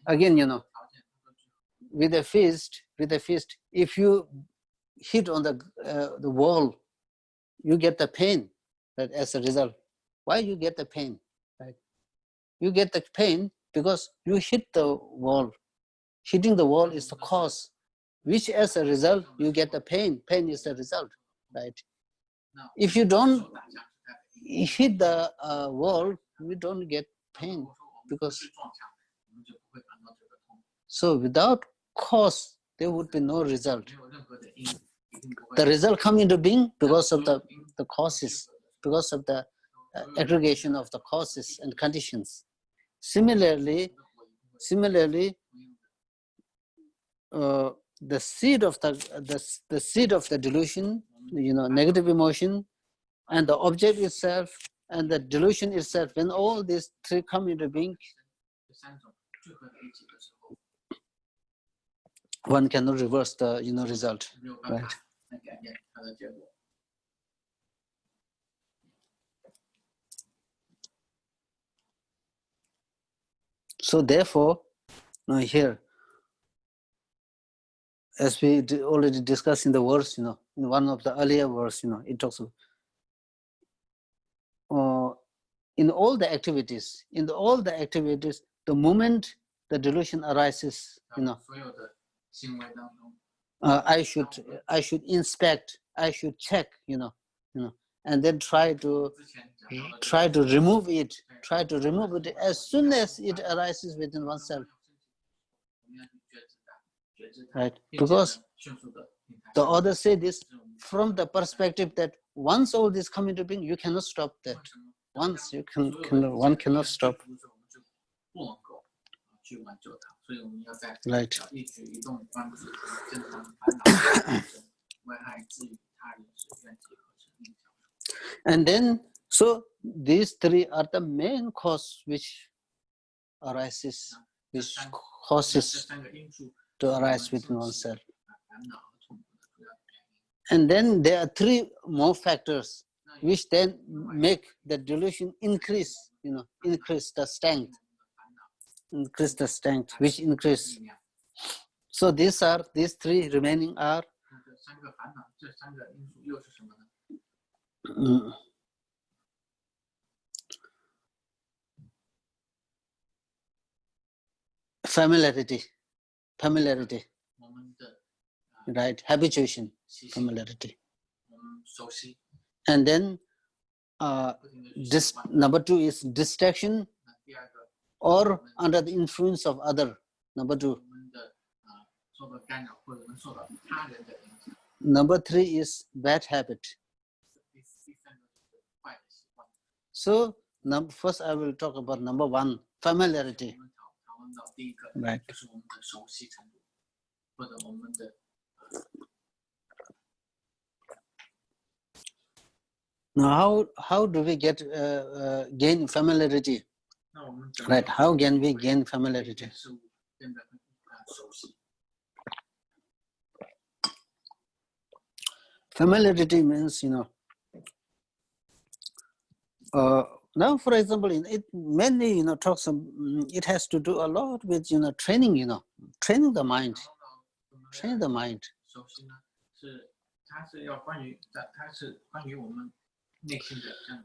again, with a fist, if you hit on the wall, you get the pain. Right, as a result, why you get the pain? Right, you get the pain because you hit the wall. Hitting the wall is the cause, which as a result you get the pain. Pain is the result, right? If you don't hit the wall, you don't get pain, because so without cause there would be no result. The result come into being because of the causes, because of the aggregation of the causes and conditions. Similarly, the seed of the delusion, negative emotion, and the object itself, and the delusion itself, when all these three come into being, one cannot reverse the result, right? So therefore, now here, as we already discussed in the verse, in one of the earlier verse, it talks about in all the activities, the moment the delusion arises, I should inspect, I should check, and then try to remove it, as soon as it arises within oneself, right? Because the author say this from the perspective that once all this come into being, you cannot stop that. Once one cannot stop. Right. And then, so these three are the main cause which arises, which causes to arise within oneself. And then there are three more factors which then make the delusion increase, increase the strength, which increase. So these three remaining are familiarity, right? Habituation, familiarity. And then number two is distraction or under the influence of other. Number two. Number three is bad habit. So first I will talk about number one, familiarity. Right. Now, how do we get gain familiarity? Right? How can we gain familiarity? Familiarity means, now, for example, it mainly, talks. It has to do a lot with, training. Training the mind. Train the mind.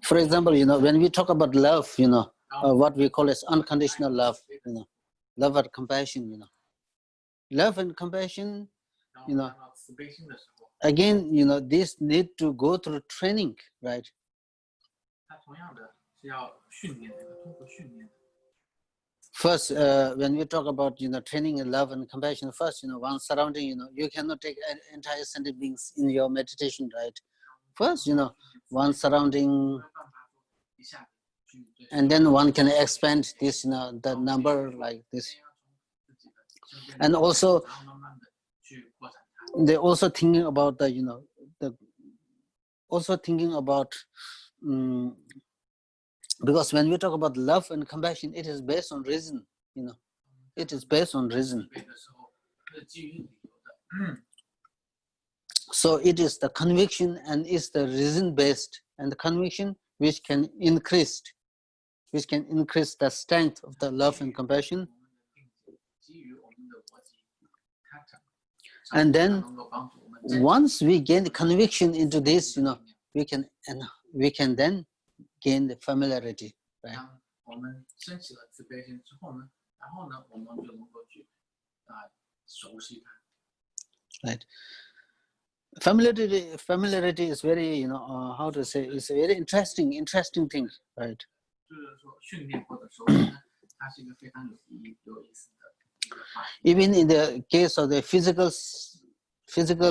For example, when we talk about love, what we call as unconditional love, love and compassion, love and compassion, again, this need to go through training, right? First, when we talk about training in love and compassion, first one surrounding, you cannot take entire sentient beings in your meditation, right? First, one surrounding, and then one can expand this, the number like this, and also they're also thinking about the also thinking about Because when we talk about love and compassion, it is based on reason, you know. It is based on reason. 背的时候，是基于理由的。 So it is the conviction and is the reason based, and the conviction which can increase the strength of the love and compassion. 基于我们的逻辑，它才 And then 能够帮助我们。 once we gain the conviction into this, you know, we can then gain the familiarity, right? 当我们升起了慈悲心之后呢，然后呢，我们就能够去熟悉它。 Right. Familiarity is very, you know, how to say, it's a very interesting thing, right? 就是说，训练或者熟悉呢，它是一个非常有意思的一个话题。 Even in the case of the physical,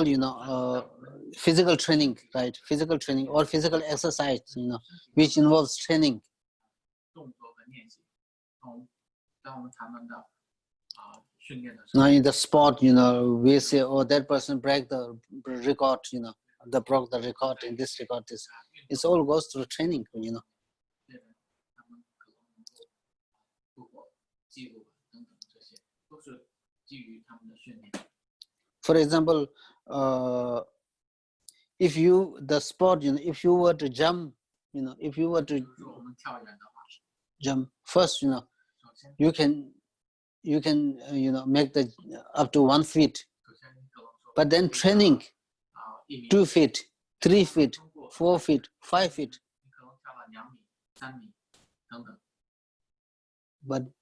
you know, physical training, right? Physical training or physical exercise, you know, which involves training. 动作和练习，当我们谈论到训练的时候， Now in the sport, you know, we say, oh, that person broke the record, you know, they broke the record in this record. This, it all goes through training, you know. 他们可能能够突破记录等等，这些都是基于他们的训练。 For example, if you the sport, you know, if you were to jump, you know, if you were to 比如说我们跳远的话， jump first, you know, 首先 you can you know, make the up to 1 feet, 首先你可能说， but then training 1米， 2 feet, 3 feet, 4 feet, 5 feet. 你可能跳了2米、3米等等。 But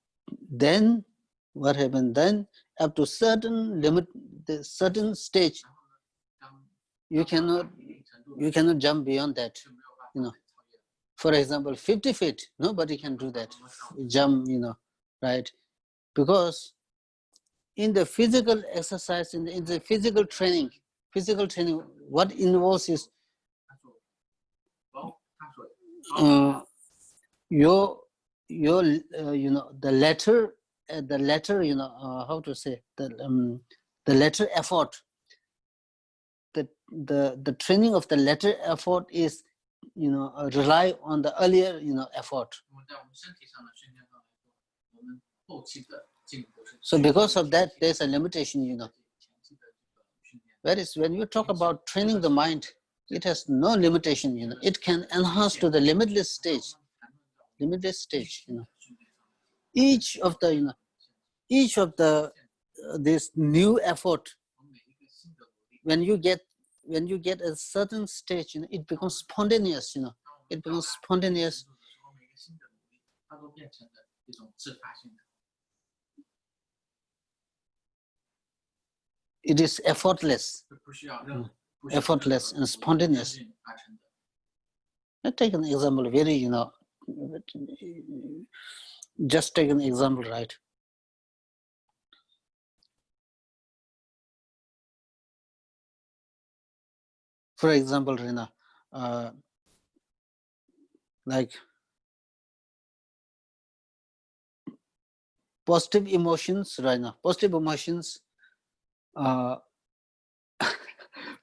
then what happened? Then up to certain limit, the certain stage, 然后呢，当 you cannot 一定程度 you cannot jump beyond that. 就没有办 you 法 know. 再超越。 For example, 50 feet, nobody can do that. Jump, you know, right? Because in the physical exercise, in the physical training, what involves is 他说， your you know, the latter you know, how to say, the latter effort, the training of the latter effort is, you know, rely on the earlier, you know, effort. 我们在我们身体上的训练上来说，我们后期的进步是。 So because of that, there's a limitation, you know. 前期的这个训练， Whereas when you talk about training the mind, it has no limitation, you know. It can enhance to the limitless stage, you know. Each of the, you know, this new effort, 从每一个新的努力， when you get a certain stage, you know, it becomes spontaneous, you know. 当我 It 们 becomes 到达 spontaneous. 程度的时候，每个新的努力，它都变成了一种自发性的， It is effortless, 就不需要任何不需要任何 effortless and 努力 spontaneous. 相应而成的。 Let's take an example, very, you know, just take an example, right? For example, Rina, like positive emotions, Rina, positive emotions,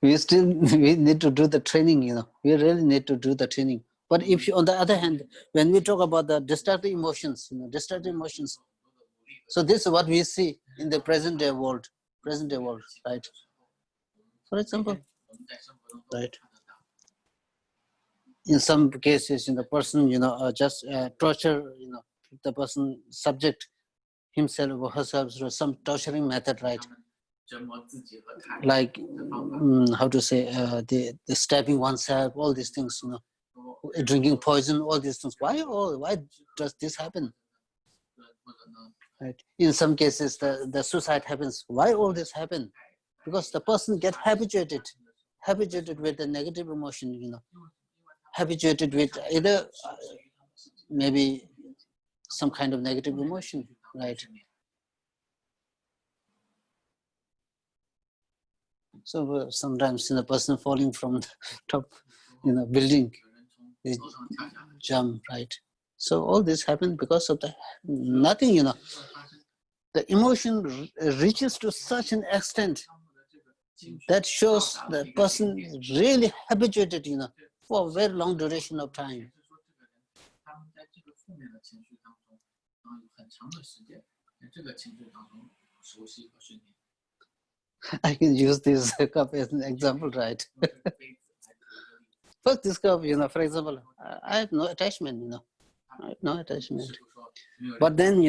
we need to do the training, you know, we really need to do the training. But if you, on the other hand, when we talk about the destructive emotions, you know, destructive emotions, so this is what we see in the present day world, right? For example, 我们在生活中都 right, 看得到， in some cases, you know, person, you know, just torture, you know, the person subject himself or herself to some torturing method, right? 他们折磨自己和他人 Like 的方法， how to say, the stabbing oneself, all these things, you know, 都 drinking poison, all these things. Why does this happen? 或者呢， Right? In some cases, the suicide happens. Why all this happen? Because the person get habituated with the negative emotion, you know, habituated with either maybe some kind of negative emotion, right? So sometimes, you know, person falling from the top, you know, building, 有人从 they 楼上跳下来， jump, right? So all this happened because of the nothing, you know. 就会发生 The emotion reaches to such an extent 他们的这个情绪 that shows 到达了 the 一个 person 顶点。 is really habituated, you know, for a very long duration of 也 time. 是说，这个人他们在这面的情绪当中，然后有很长的时间在这个情绪当中熟悉和训练。I can use this cup as an example, right? First, this cup, for example, I have no attachment, I have no attachment. But then,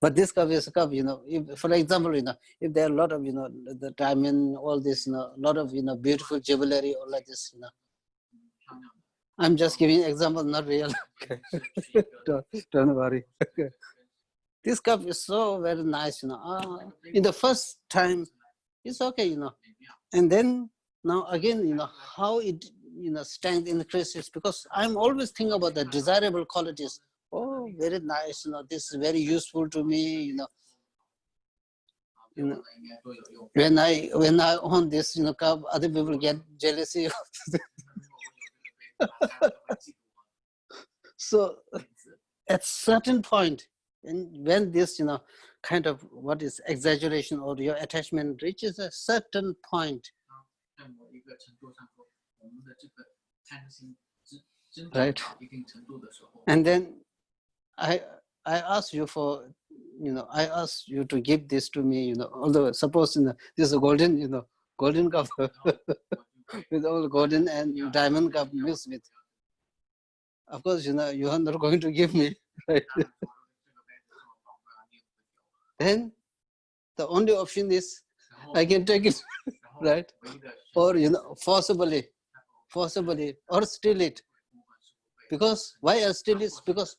but this cup is a cup, if, for example, if there are a lot of, the diamond, all this, a lot of, beautiful jewelry, all like this, I'm just giving example, not real. Don't worry. This cup is so very nice, in the first time, it's okay, and then now again, how it, strength increases, because I'm always thinking about the desirable qualities. Oh, very nice, this is very useful to me, when I own this, cup, other people get jealousy. So at certain point, and when this, kind of what is exaggeration or your attachment reaches a certain point, right? And then I ask you for, I ask you to give this to me, although suppose this is a golden, golden cup with all golden and diamond cup mixed with. Of course, you are not going to give me, right? Then the only option is I can take it, right? Or, forcibly, or steal it. Because why I steal it? Because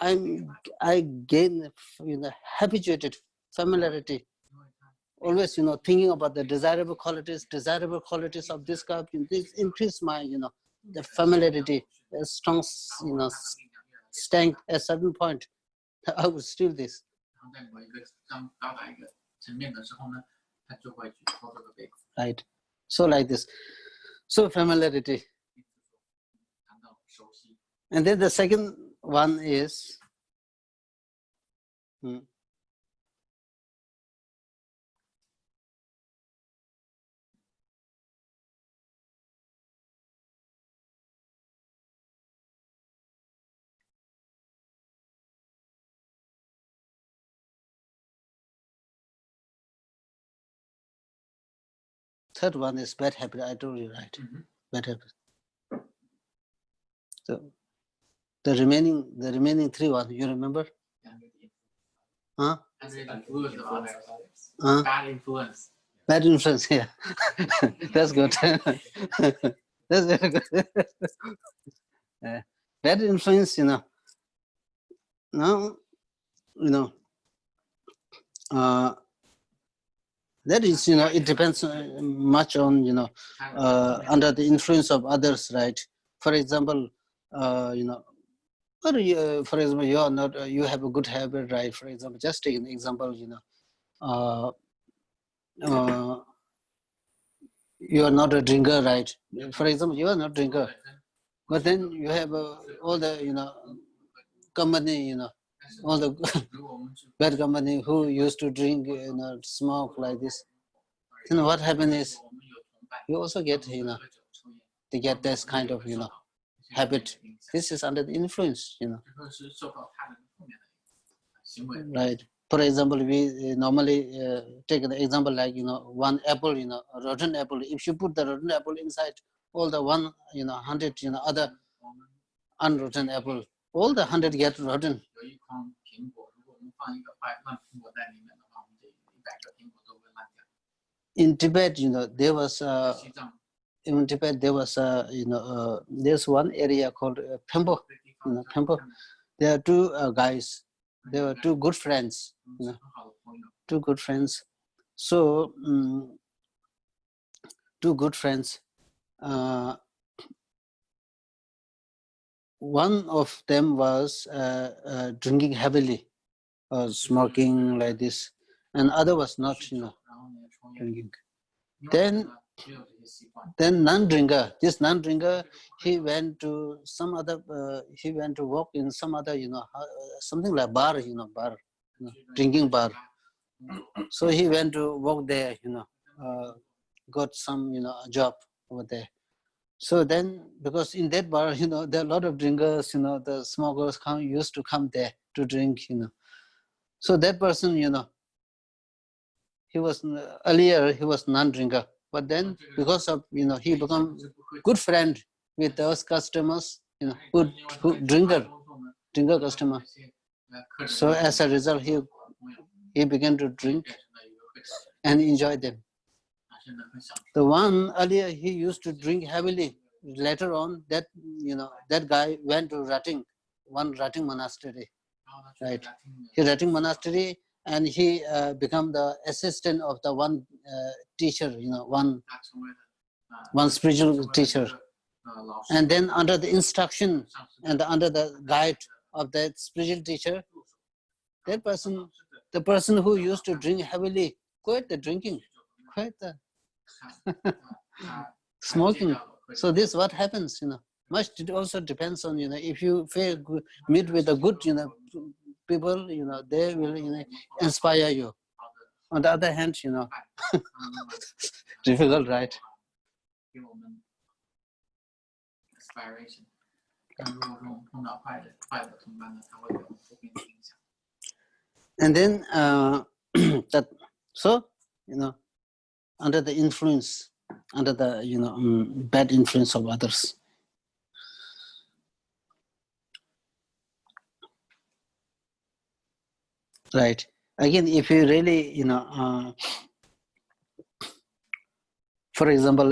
I gain, habituated familiarity. Always, thinking about the desirable qualities of this cup. This increase my, the familiarity, a strong, strength at a certain point. I would steal this. Right. So like this. So familiarity. And then the second one is third one is bad habit. I told you, right? Bad habit. So the remaining three ones, you remember? Huh? Bad influence. Bad influence, yeah. That's good. That's very good. Bad influence, now, that is, it depends much on, under the influence of others, right? For example, or for example, you are not, you have a good habit, right? For example, just take an example, you are not a drinker, right? For example, you are not a drinker, but then you have all the, company, all the bad company who used to drink, smoke like this. Then what happens is, you also get, they get this kind of, habit. This is under the influence, right? For example, we normally take an example like, one apple, a rotten apple. If you put the rotten apple inside all the 100, other unrotten apple, all the 100 get rotten. In Tibet, there was in Tibet there was there's one area called Pembo. Pembo. There are two guys. They were two good friends. Two good friends. So two good friends. One of them was drinking heavily, smoking like this, and other was not, drinking. Then non-drinker, this non-drinker, he went to some other, he went to work in some other, something like bar, bar, drinking bar. So he went to work there, got some, job over there. So then, because in that bar, there are a lot of drinkers, the smokers used to come there to drink, So that person, he was earlier he was non-drinker, but then because of he become good friend with those customers, who drinker customer. So as a result, he began to drink and enjoy them. The one earlier he used to drink heavily. Later on, that that guy went to one Rating monastery, right? He Rating monastery, and he become the assistant of the one teacher, one spiritual teacher. And then under the instruction and under the guide of that spiritual teacher, that person, the person who used to drink heavily, quit the drinking, quit the smoking. So this what happens, Much it also depends on, if you meet with a good, people, they will inspire you. On the other hand, difficult, right? Inspiration. And then that, so under the influence, under the bad influence of others. Right. Again, if you really, for example,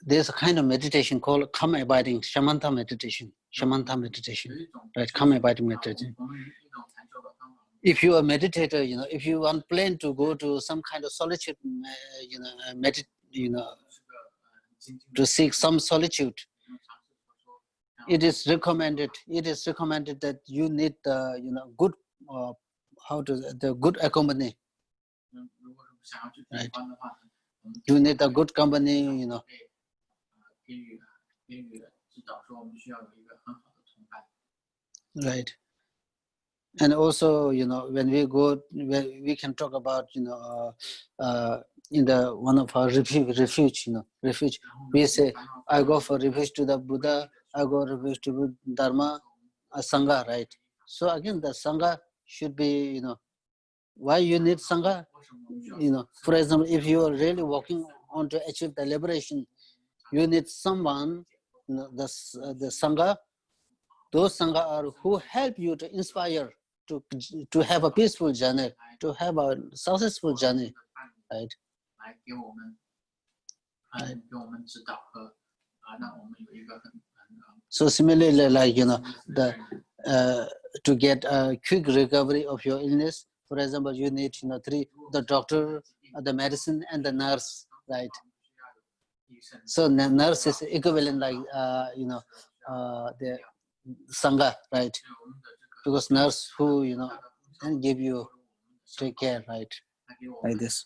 there's a kind of meditation called calm abiding, Shamanta meditation. Shamanta meditation, right? Calm abiding meditation. If you are a meditator, if you want plan to go to some kind of solitude, to seek some solitude, it is recommended. It is recommended that you need the good, the good accompany. Right. You need a good company, Right. And also, when we go, we can talk about, in the one of our refuge, we say, I go for refuge to the Buddha, I go refuge to Dharma, Sangha, right? So again, the Sangha should be, why you need Sangha? For example, if you are really working on to achieve the liberation, you need someone, the Sangha, those Sangha are who help you to inspire to have a peaceful journey, to have a successful journey, right? Right. So similarly, like to get a quick recovery of your illness, for example, you need the doctor, the medicine, and the nurse, right? So the nurse is equivalent like the Sangha, right? Because nurse who can give you take care, right? Like this.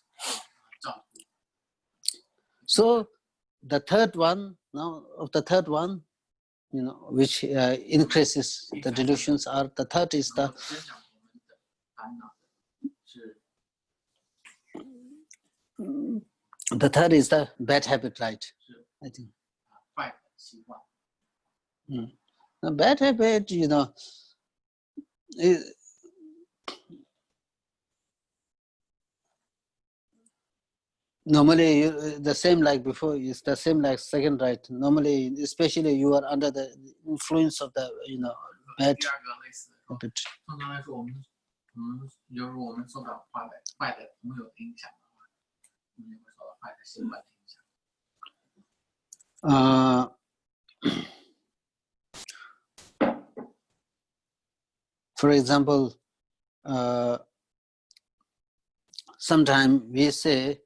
So the third one which increases the delusions are the third is the third is the bad habit, right? I think. The bad habit, normally the same like before is the same like second, right? Normally, especially you are under the influence of the bad habit. For example, sometimes we say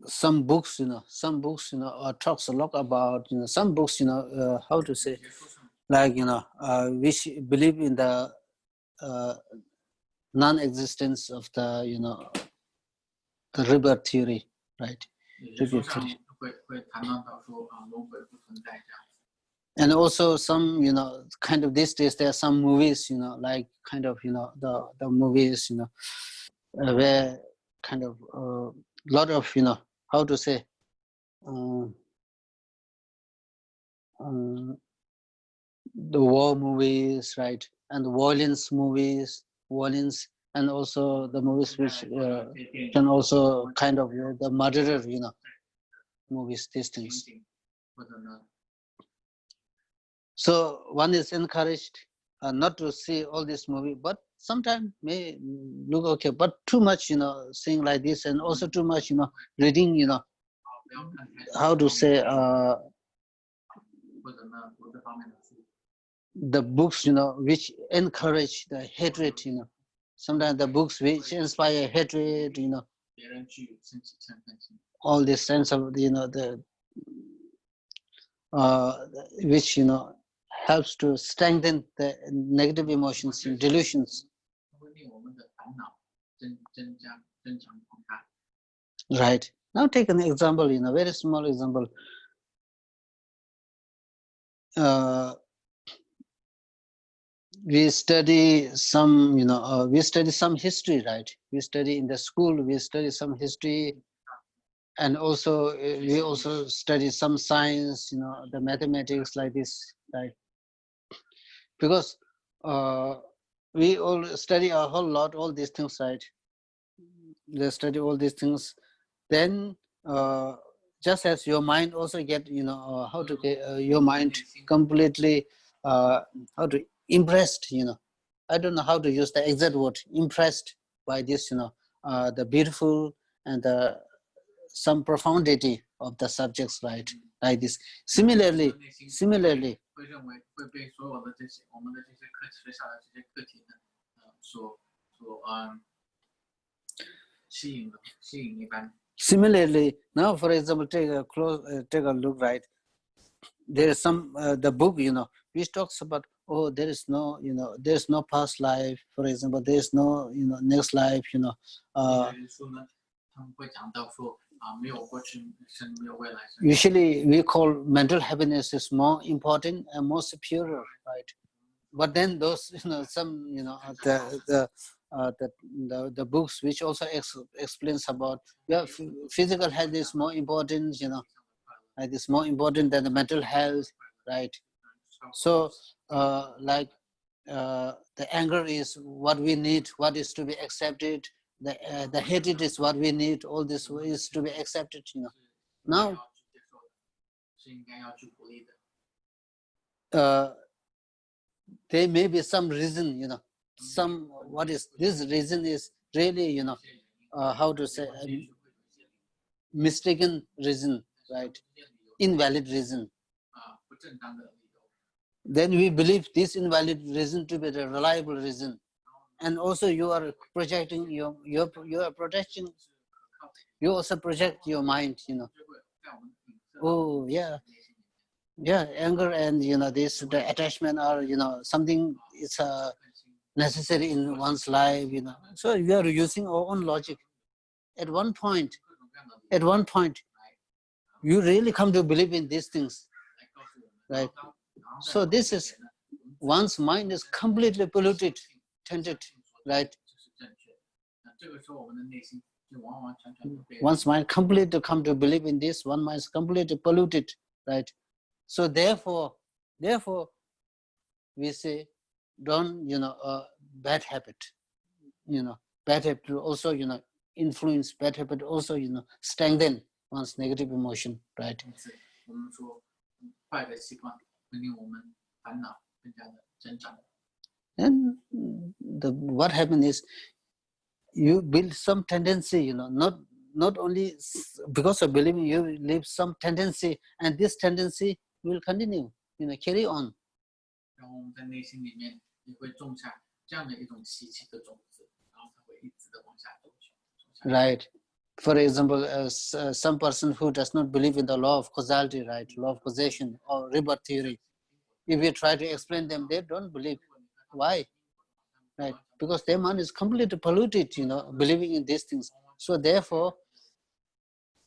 some books, talks a lot about, some books, how to say, like, which believe in the non-existence of the, the rebirth theory, right? Rebirth theory. And also some, kind of these days there are some movies, like kind of, the movies, where kind of lot of, how to say, um, the war movies, right, and the violence movies, violence, and also the movies which can also kind of the murderer, movies, these things. So one is encouraged not to see all this movie, but sometimes may look okay, but too much, seeing like this, and also too much, reading, how to say, the books, which encourage the hatred, sometimes the books which inspire hatred, all this sense of, the which, helps to strengthen the negative emotions and delusions. Right. Now take an example, very small example. We study some, we study some history, right? We study in the school, we study some history, and also we also study some science, the mathematics like this, right? Because we all study a whole lot, all these things, right? They study all these things. Then just as your mind also get, how to get your mind completely, how to impressed, I don't know how to use the exact word, impressed by this, the beautiful and some profundity of the subjects, right? Like this. Similarly, 会认为会被所有的这些我们的这些学校的这些课题呢，吸引一般。Similarly, now for example, take a look, right? There is some the book, which talks about, oh, there is no, there's no past life. For example, there is no, next life. 书呢，他们会讲到说没有过去生，没有未来生。Usually, we call mental happiness is more important and more superior, right? But then those, some, the books which also explains about, physical health is more important, it is more important than the mental health, right? So like the anger is what we need, what is to be accepted, the hatred is what we need, all this is to be accepted, now there may be some reason, some, what is this reason is really, how to say, mistaken reason, right? Invalid reason. Then we believe this invalid reason to be the reliable reason, and also you are projecting you are protecting, you also project your mind, oh yeah, anger and this, the attachment are, something it's necessary in one's life, so we are using our own logic. At one point you really come to believe in these things, right? So this is, one's mind is completely polluted, tainted, right? One's mind completely come to believe in this, one mind is completely polluted, right? So therefore we say, don't, bad habit, bad habit also, influence, bad habit also, strengthen one's negative emotion, right? And what happens is, you build some tendency, not only because of believing, you live some tendency, and this tendency will continue, carry on. Right. For example, some person who does not believe in the law of causality, right, law of causation or rebirth theory, if you try to explain them, they don't believe. Why? Right? Because their mind is completely polluted, believing in these things. So therefore,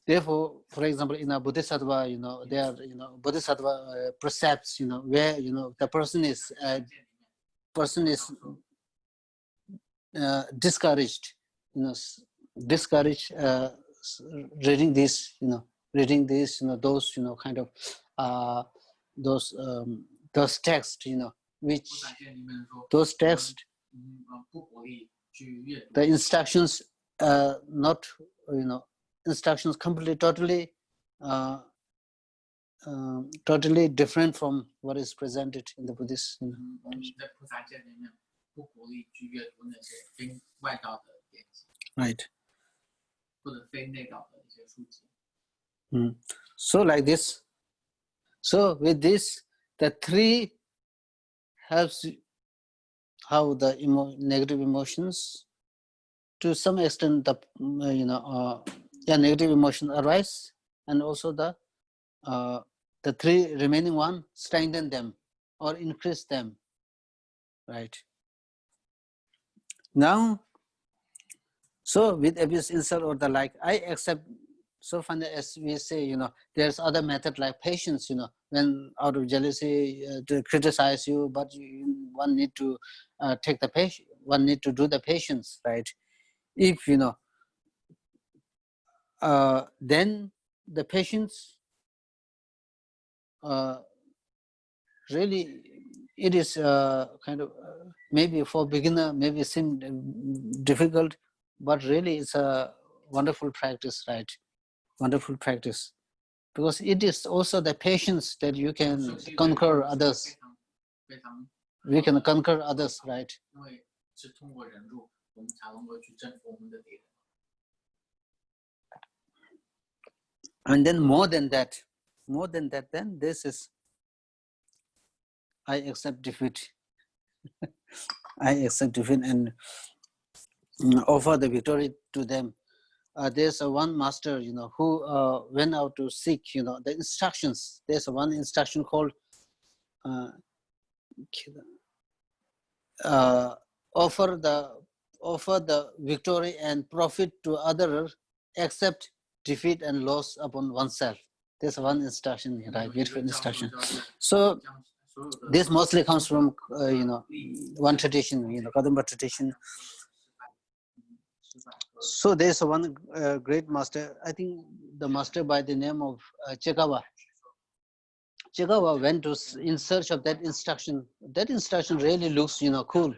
for example, in a bodhisattva, there are, bodhisattva precepts, where, the person is discouraged, discourage reading this, reading this, those, kind of those texts, which 佛法界里面说， those texts, 不鼓励去阅读 the instructions, not, instructions completely, totally different from what is presented in the Buddhist. 我们在菩萨界里面不鼓励去阅读那些非外道的典籍， Right. 或者非内道的一些书籍。 So like this. So with this, the three helps how the negative emotions, to some extent, the negative emotions arise, and also the three remaining one, strengthen them or increase them. Right. Now, so with abuse, insult, or the like, I accept. So finally, as we say, there's other method like patience, when out of jealousy to criticize you, but one need to take the patience, one need to do the patience, right? If, then the patience, really, it is kind of, maybe for beginner, maybe seem difficult, but really it's a wonderful practice, right? Wonderful practice, because it is also the patience that you can conquer others. 非常 We can conquer others, right? 因为是通过忍辱，我们才能够去征服我们的敌人。 And then more than that, then this is, I accept defeat. I accept defeat and offer the victory to them. There's one master, who went out to seek, the instructions. There's one instruction called offer the victory and profit to others, accept defeat and loss upon oneself. There's one instruction, right? Beautiful instruction. So this mostly comes from one tradition, Kadamba tradition. So there's one great master, I think the master by the name of Chekawa. Chekawa went in search of that instruction. That instruction really looks, cool,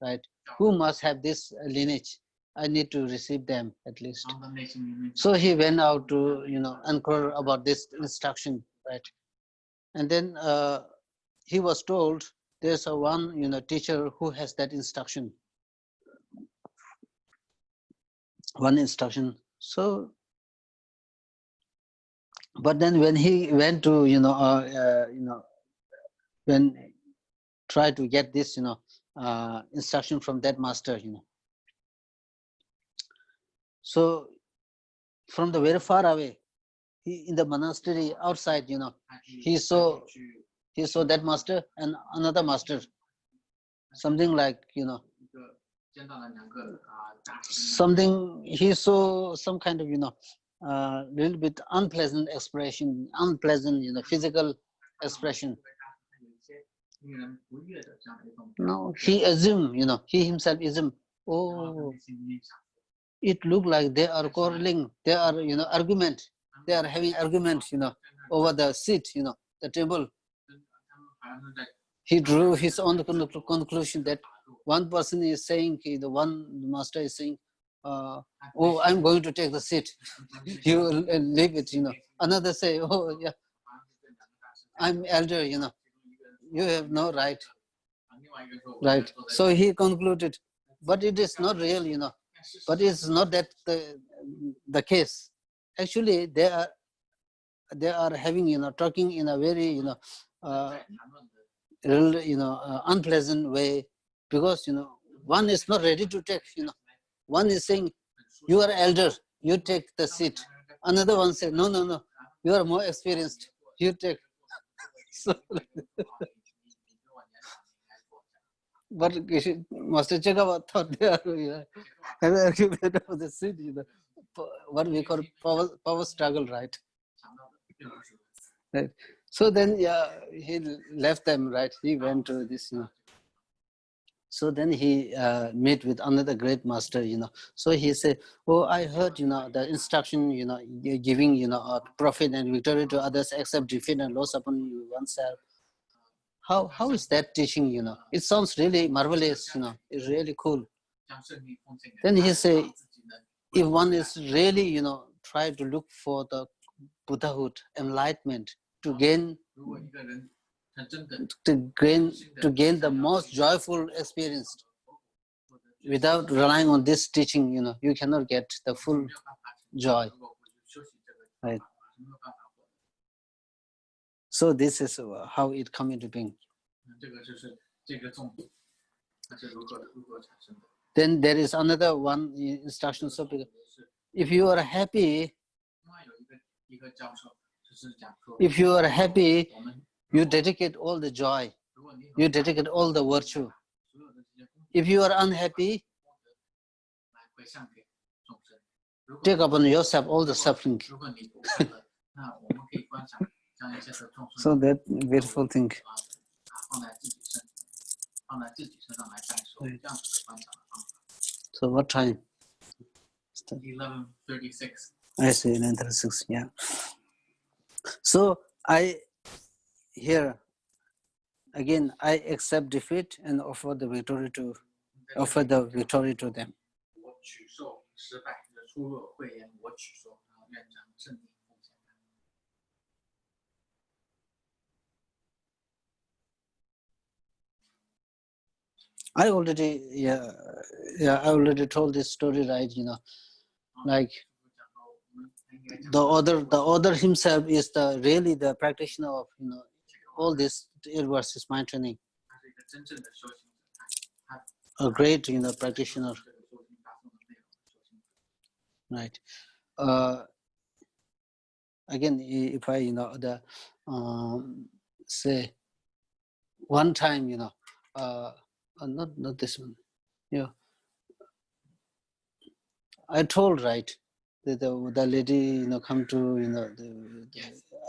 right? Who must have this lineage? I need to receive them at least. So he went out to, inquire about this instruction, right? And then he was told there's a one, teacher who has that instruction. One instruction. So, but then when he went to, when try to get this, instruction from that master, so from the very far away, he in the monastery outside, he saw that master and another master, something like, something, he saw some kind of, little bit unpleasant expression, unpleasant, physical expression. No, he assumed, he himself assumed, oh, it looked like they are quarreling, they are, argument, they are having argument, over the seat, the table. He drew his own conclusion that one person is saying, the one master is saying, oh, I'm going to take the seat. You leave it, Another say, oh, yeah, I'm elder, you have no right. Right. So he concluded, but it is not real, but it's not that the case. Actually, they are having, talking in a very, unpleasant way, because, one is not ready to take, one is saying, you are elder, you take the seat. Another one said, no, you are more experienced, you take. So, but Master Chekawa thought they are having argument over the seat, what we call power struggle, right? Right. So then, yeah, he left them, right? He went to this, So then he met with another great master, So he said, "Oh, I heard, the instruction, giving, a profit and victory to others, except defeat and loss upon oneself. How is that teaching? It sounds really marvelous. It's really cool." Then he said, if one is really, try to look for the Buddhahood, enlightenment, to gain the most joyful experience, without relying on this teaching, you cannot get the full joy. Right. So this is how it come into being. Then there is another one instruction. So if you are happy, you dedicate all the joy, you dedicate all the virtue. If you are unhappy, take upon yourself all the suffering. So that beautiful thing. Right. So what time? 11:36. I see, 11:36. Yeah. So I accept defeat and offer the victory to them. I already told this story, right? Like the author himself is really the practitioner of all this 8 verses mind training. A great practitioner, right? Again, if I say one time, not this one, I told, right, that the lady come to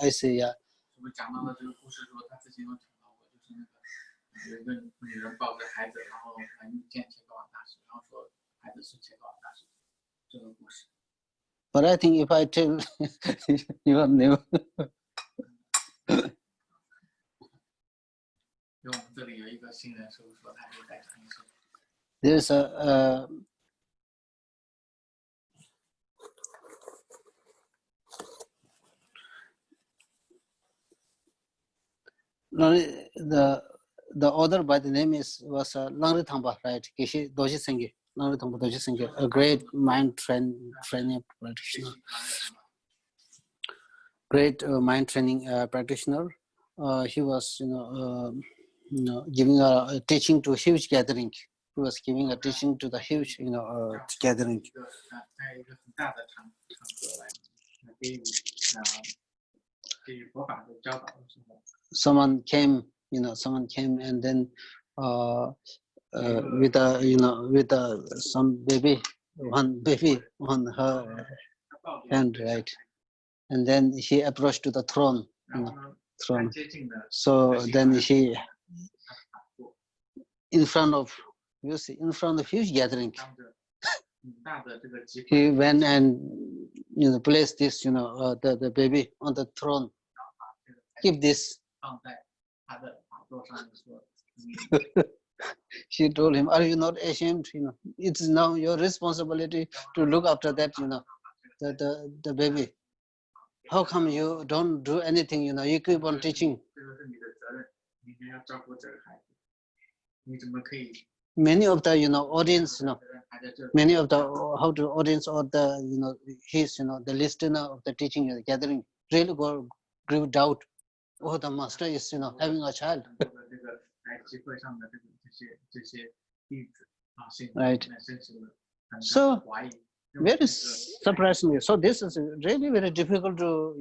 I say, yeah. But I think if I tell, you are never. There's the author by the name was Langri Thangpa, right? Kishi Doji Sengye, Langri Thangpa Doji Sengye, a great mind training practitioner. Great mind training practitioner. He was, giving a teaching to a huge gathering. He was giving a teaching to the huge, gathering. Someone came and then with some baby, one baby on her hand, right? And then he approached to the throne. So then he, in front of huge gathering, he went and placed this the baby on the throne. Keep this. She told him, "Are you not ashamed? It's now your responsibility to look after that. The baby. How come you don't do anything? You keep on teaching." Many of the audience, many of the audience or the the listener of the teaching gathering really grew doubt. Oh, the master is having a child. Right. So very surprisingly, so this is really very difficult to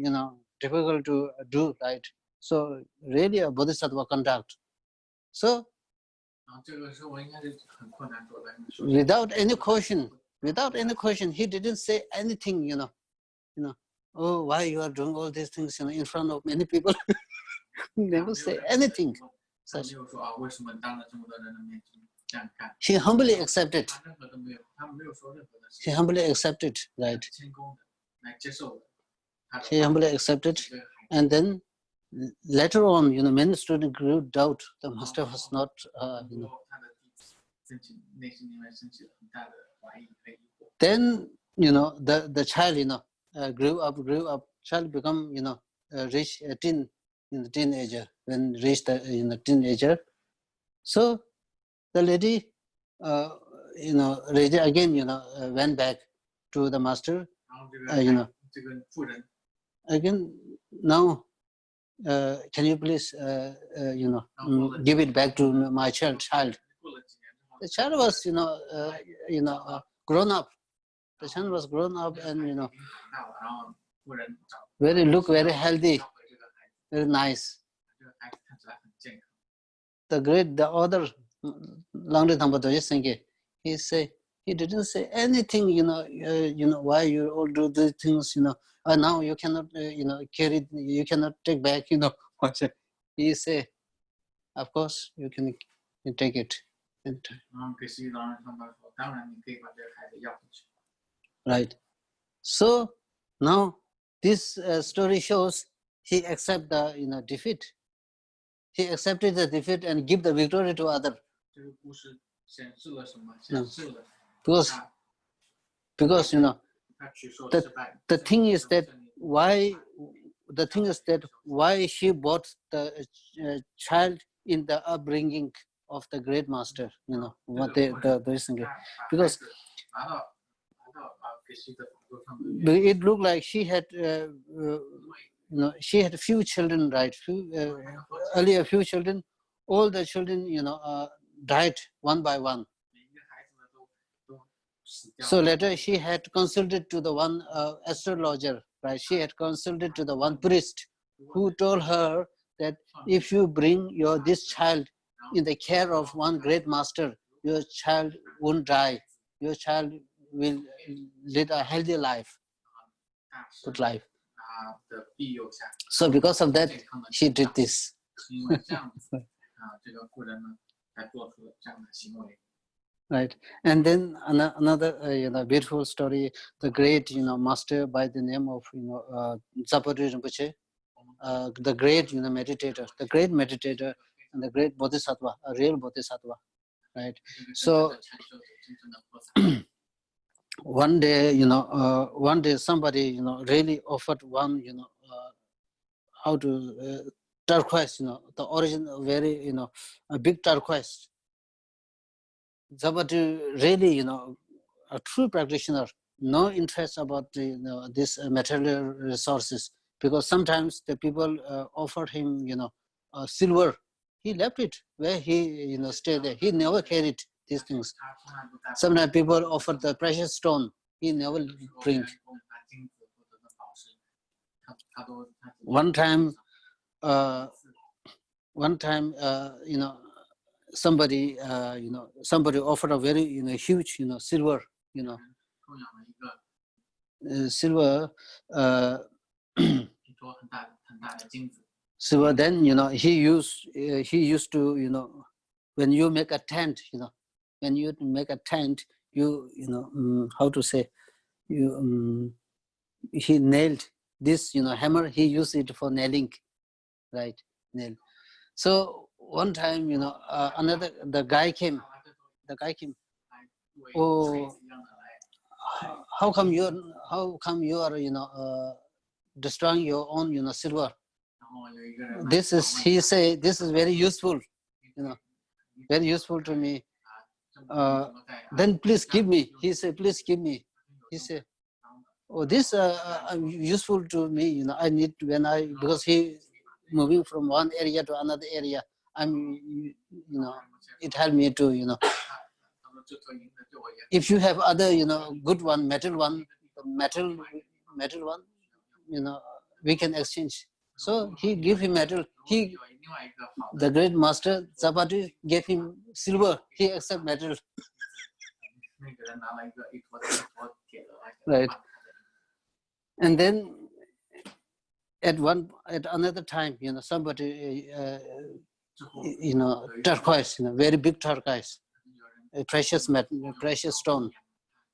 do, right? So really a bodhisattva conduct. So without any caution, he didn't say anything, oh, why you are doing all these things in front of many people. Never say anything. 这样干。 She humbly accepted. 他任何都没有，他没有说任何的事 She 情， humbly accepted, right? 谦恭的来接受了他的 She 话 humbly accepted. 这个孩子 And then later on, many students grew doubt. The master was not, 很多他的弟子升起内心里面升起了很大的怀疑和疑惑。 Then, the child, grew up. Child become, reach a teenager. When reached the, teenager. So the lady, lady again, went back to the master. 然后这个妇人 Again, now, can you please, give it back to my child? 过了几年之后， The child was, grown up. The child was grown up 这个 and, 孩子已经长大了，然后妇人找 look very healthy, 找回这个孩子， very nice. 这个孩子看起来很健康。 The other Langri Thamba Doji Singhe, he didn't say anything, why you all do these things, now you cannot, carry, you cannot take back, what he say, of course you can take it. 然后给西藏人他们说，当然你可以把这个孩子要回去。 Right. So now this story shows he accept the defeat. He accepted the defeat and give the victory to other. 这个故事显示了什么？显示了 Because 他去受失败。 the thing is that why she brought the child in the upbringing of the great master, what the because 拿到给西的法座上的原因， it looked like she had she had few children, right? Earlier few children, all the children died one by one. 每一个孩子呢都死掉。 So later she had consulted to the one astrologer, right? She had consulted to the one priest who told her that if you bring this child in the care of one great master, your child won't die. Your child will lead a healthy life, good life. 他的庇佑下， So because of that, she did this. 是因为这样子这个妇人呢才做出了这样的行为。 Right, and then another beautiful story. The great master by the name of Zapadu Rinpoche, the great meditator, and the great bodhisattva, a real bodhisattva, right? So one day somebody really offered one how to turquoise, the origin very a big turquoise. Zapadu really a true practitioner, no interest about the this material resources, because sometimes the people offered him silver. He left it where he stayed there. He never carried these things. 他从来不带 Sometimes people offered the precious stone. He never bring. 拿金子或者是宝石，他都 One time, somebody offered a very huge silver, 供养了一个 silver 一坨很大的金子。 silver. Then he used to when you make a tent, when you make a tent, how to say, he nailed this hammer. He used it for nailing, right? Nail. So one time the guy came. Oh, how come you are destroying your own silver? 然后有一个人 He say this is very useful, very useful to me. Then please give me. He said, please give me. He said, oh, this useful to me. I need because he moving from one area to another area. It helped me to if you have other good one, metal one, we can exchange. So he gave him metal. The great master Zapadu gave him silver. He accept metal. 那个人拿了一坨铁的来 Right. And then at another time, somebody, turquoise, very big turquoise. a precious stone.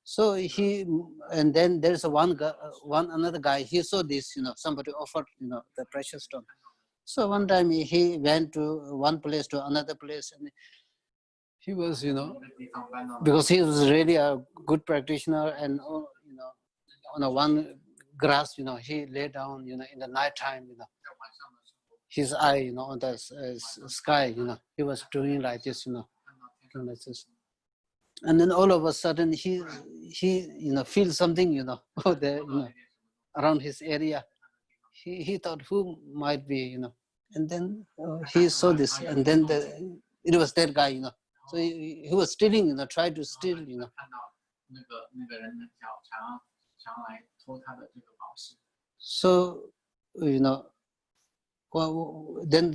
So and then there's another guy. He saw this, somebody offered, the precious stone. So one time he went to one place to another place, and he was, because he was really a good practitioner, and on a one grass, he lay down, in the night time, his eye, on the sky, he was doing like this, doing like this. And then all of a sudden he feels something, there, around his area. He thought who might be, and then he saw this, and then it was that guy, so he was stealing, tried to steal, So, then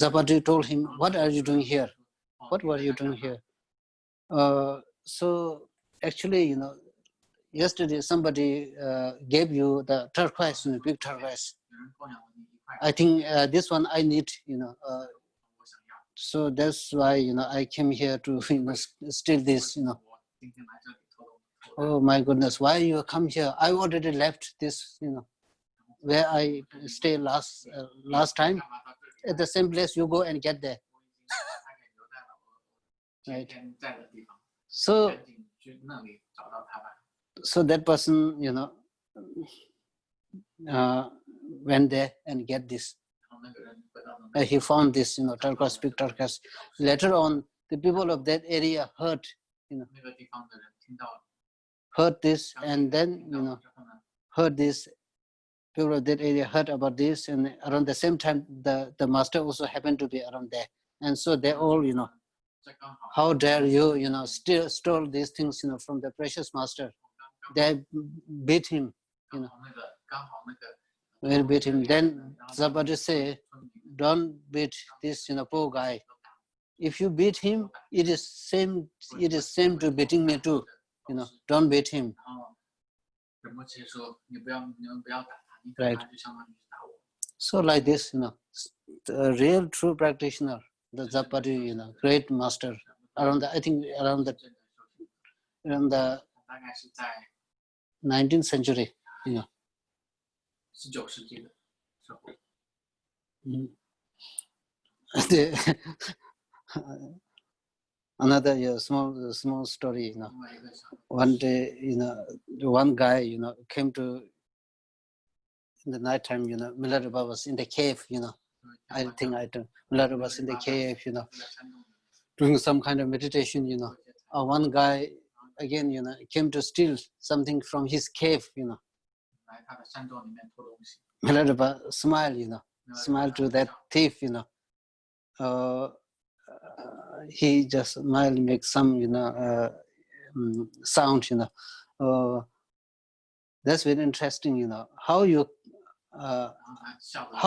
Zapati told him, "What are you doing here? What were you doing here?" So actually, yesterday somebody gave you the turquoise, big turquoise. I think this one I need, so that's why, I came here to, steal this, Oh my goodness, why you come here? I already left this, where I stayed last time. At the same place, you go and get there. Right. So that person, went there and get this. He found this, turquoise, big turquoise. Later on, the people of that area heard, heard this, and then, heard this. People of that area heard about this, and around the same time, the master also happened to be around there. And so they all, how dare you, still stole these things, from the precious master. They beat him, Will beat him. Then Zapati say, don't beat this, poor guy. If you beat him, it is same to beating me too. Don't beat him. Right. So like this, the real true practitioner, the Zapati, great master, around the 19th century, Another small story, one day, one guy, came to, in the night time, Milarepa was in the cave, I think Milarepa was in the cave, doing some kind of meditation, one guy again, came to steal something from his cave, Milarepa smiled, smiled to that thief, he just smiled, make some, sound, that's very interesting, how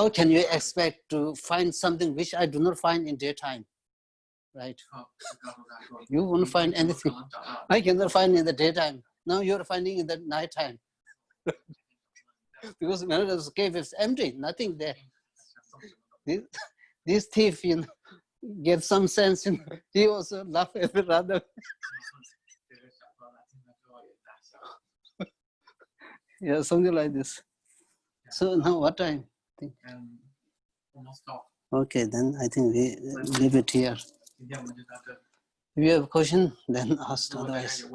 can you expect to find something which I do not find in daytime, right? You won't find anything. I cannot find in the daytime. Now you're finding in the nighttime. Because Milarepa's cave is empty, nothing there. This thief, get some sense, he also laugh every other. Yeah, something like this. So now what time? Okay, then I think we leave it here. If you have a question, then ask. Otherwise,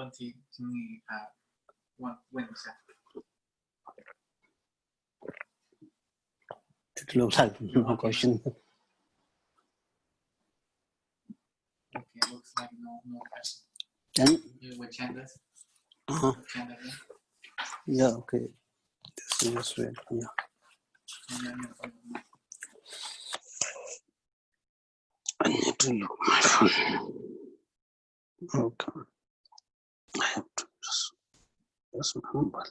it looks like no question. Okay, looks like no question. Then, You will chant this? Chant again? Yeah, okay. This is right. Yeah. I need to look my phone. Okay. I have to just my mobile.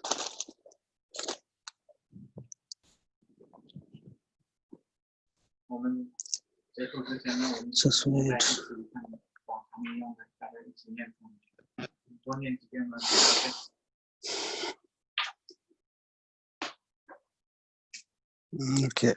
Just wait. Okay.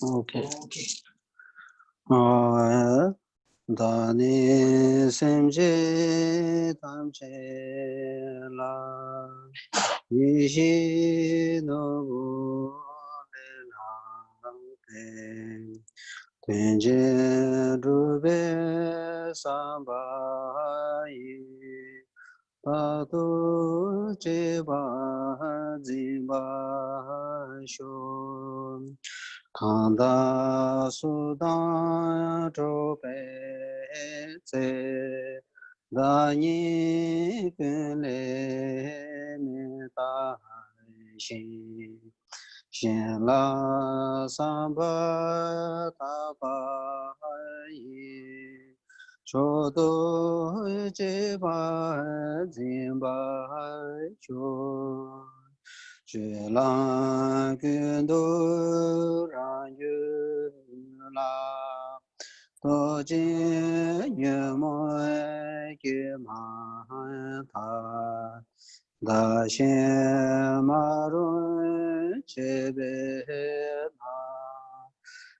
Okay. Dani semje tamche la yishi no te tenje rube samba yi padu jeba zimba shon Kanda sudan trope tse dani kule me ta shin shin la samba ta pa yi chodo je ba zin ba cho Lang do ran yu la to jin yu mo ki ma ta da shen ma ru che be na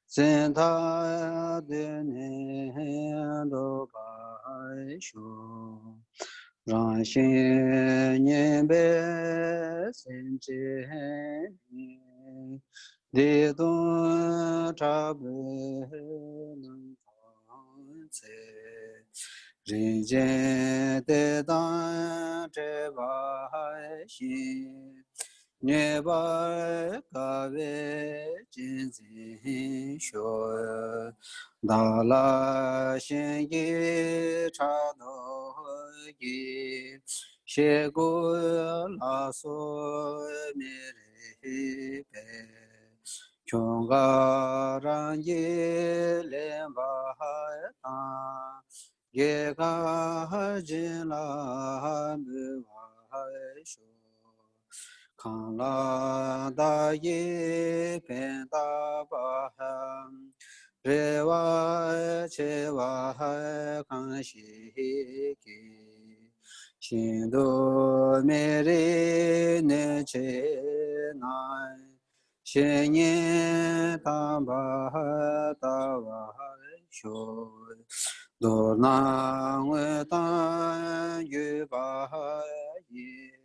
zhen ta de ne do ba shu Rang Xin Nian Bei Sen Jian Di Dun Zha Bei Neng Tang Cai Rin Jian De Dan Zhe Bai Xin Nie Bai Ga Wei Jin Zin Shuo Da La Xin Yi Cha Do Yi Xie Gu La So Mi Ri Bei Chong Ga Ran Yi Lin Ba Ta Ye Ga Jin La Mi Wa Shu Kang La Da Yi Pen Da Ba Han Re Wa Che Wa Kang Xi Ki Xin Du Me Ri Ne Che Nai Xin Yin Tam Ba Da Wa Shu Do Na We Dan Yu Ba Yi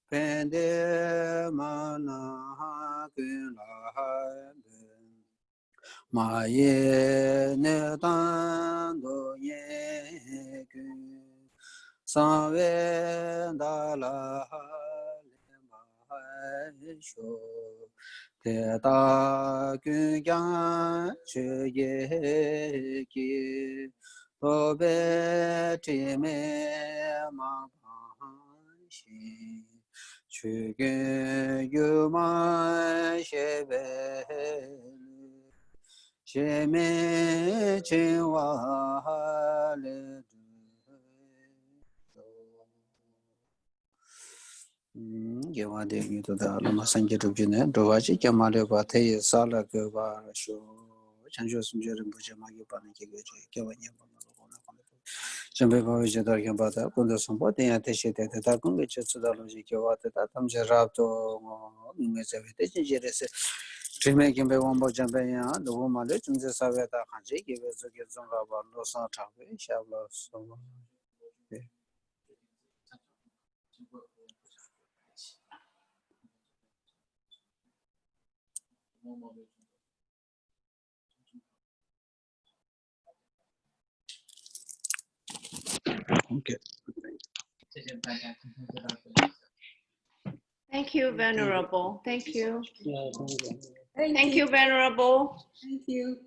Pende mana kun la ma ye ne dan do ye kun san we da la le ma sho te da kun yang che ye ki to be ti me ma shi Chugen Yuma Shebe Sheme Chinwa Le Yawa de Yuto da Lama Sanje Rubjine, Dovaji Kamale Bate Sala Gaba Sho Chanjo Sunjarim Bujama Yupana Kigaji, Kawanya Jambe Bavi Dargan Bata, Kunda Sumbo, the Anteshite, the Takun, which is the logic of the Tatam Jarabto, Mizavite, Jeres, Trimaking Bewambo Jambaya, the woman legends of Saveta Haji, give us a get some about Losan Tavi, Shabla. So, okay. Thank you, Venerable. Thank you. Yeah, Thank you, Venerable. Thank you.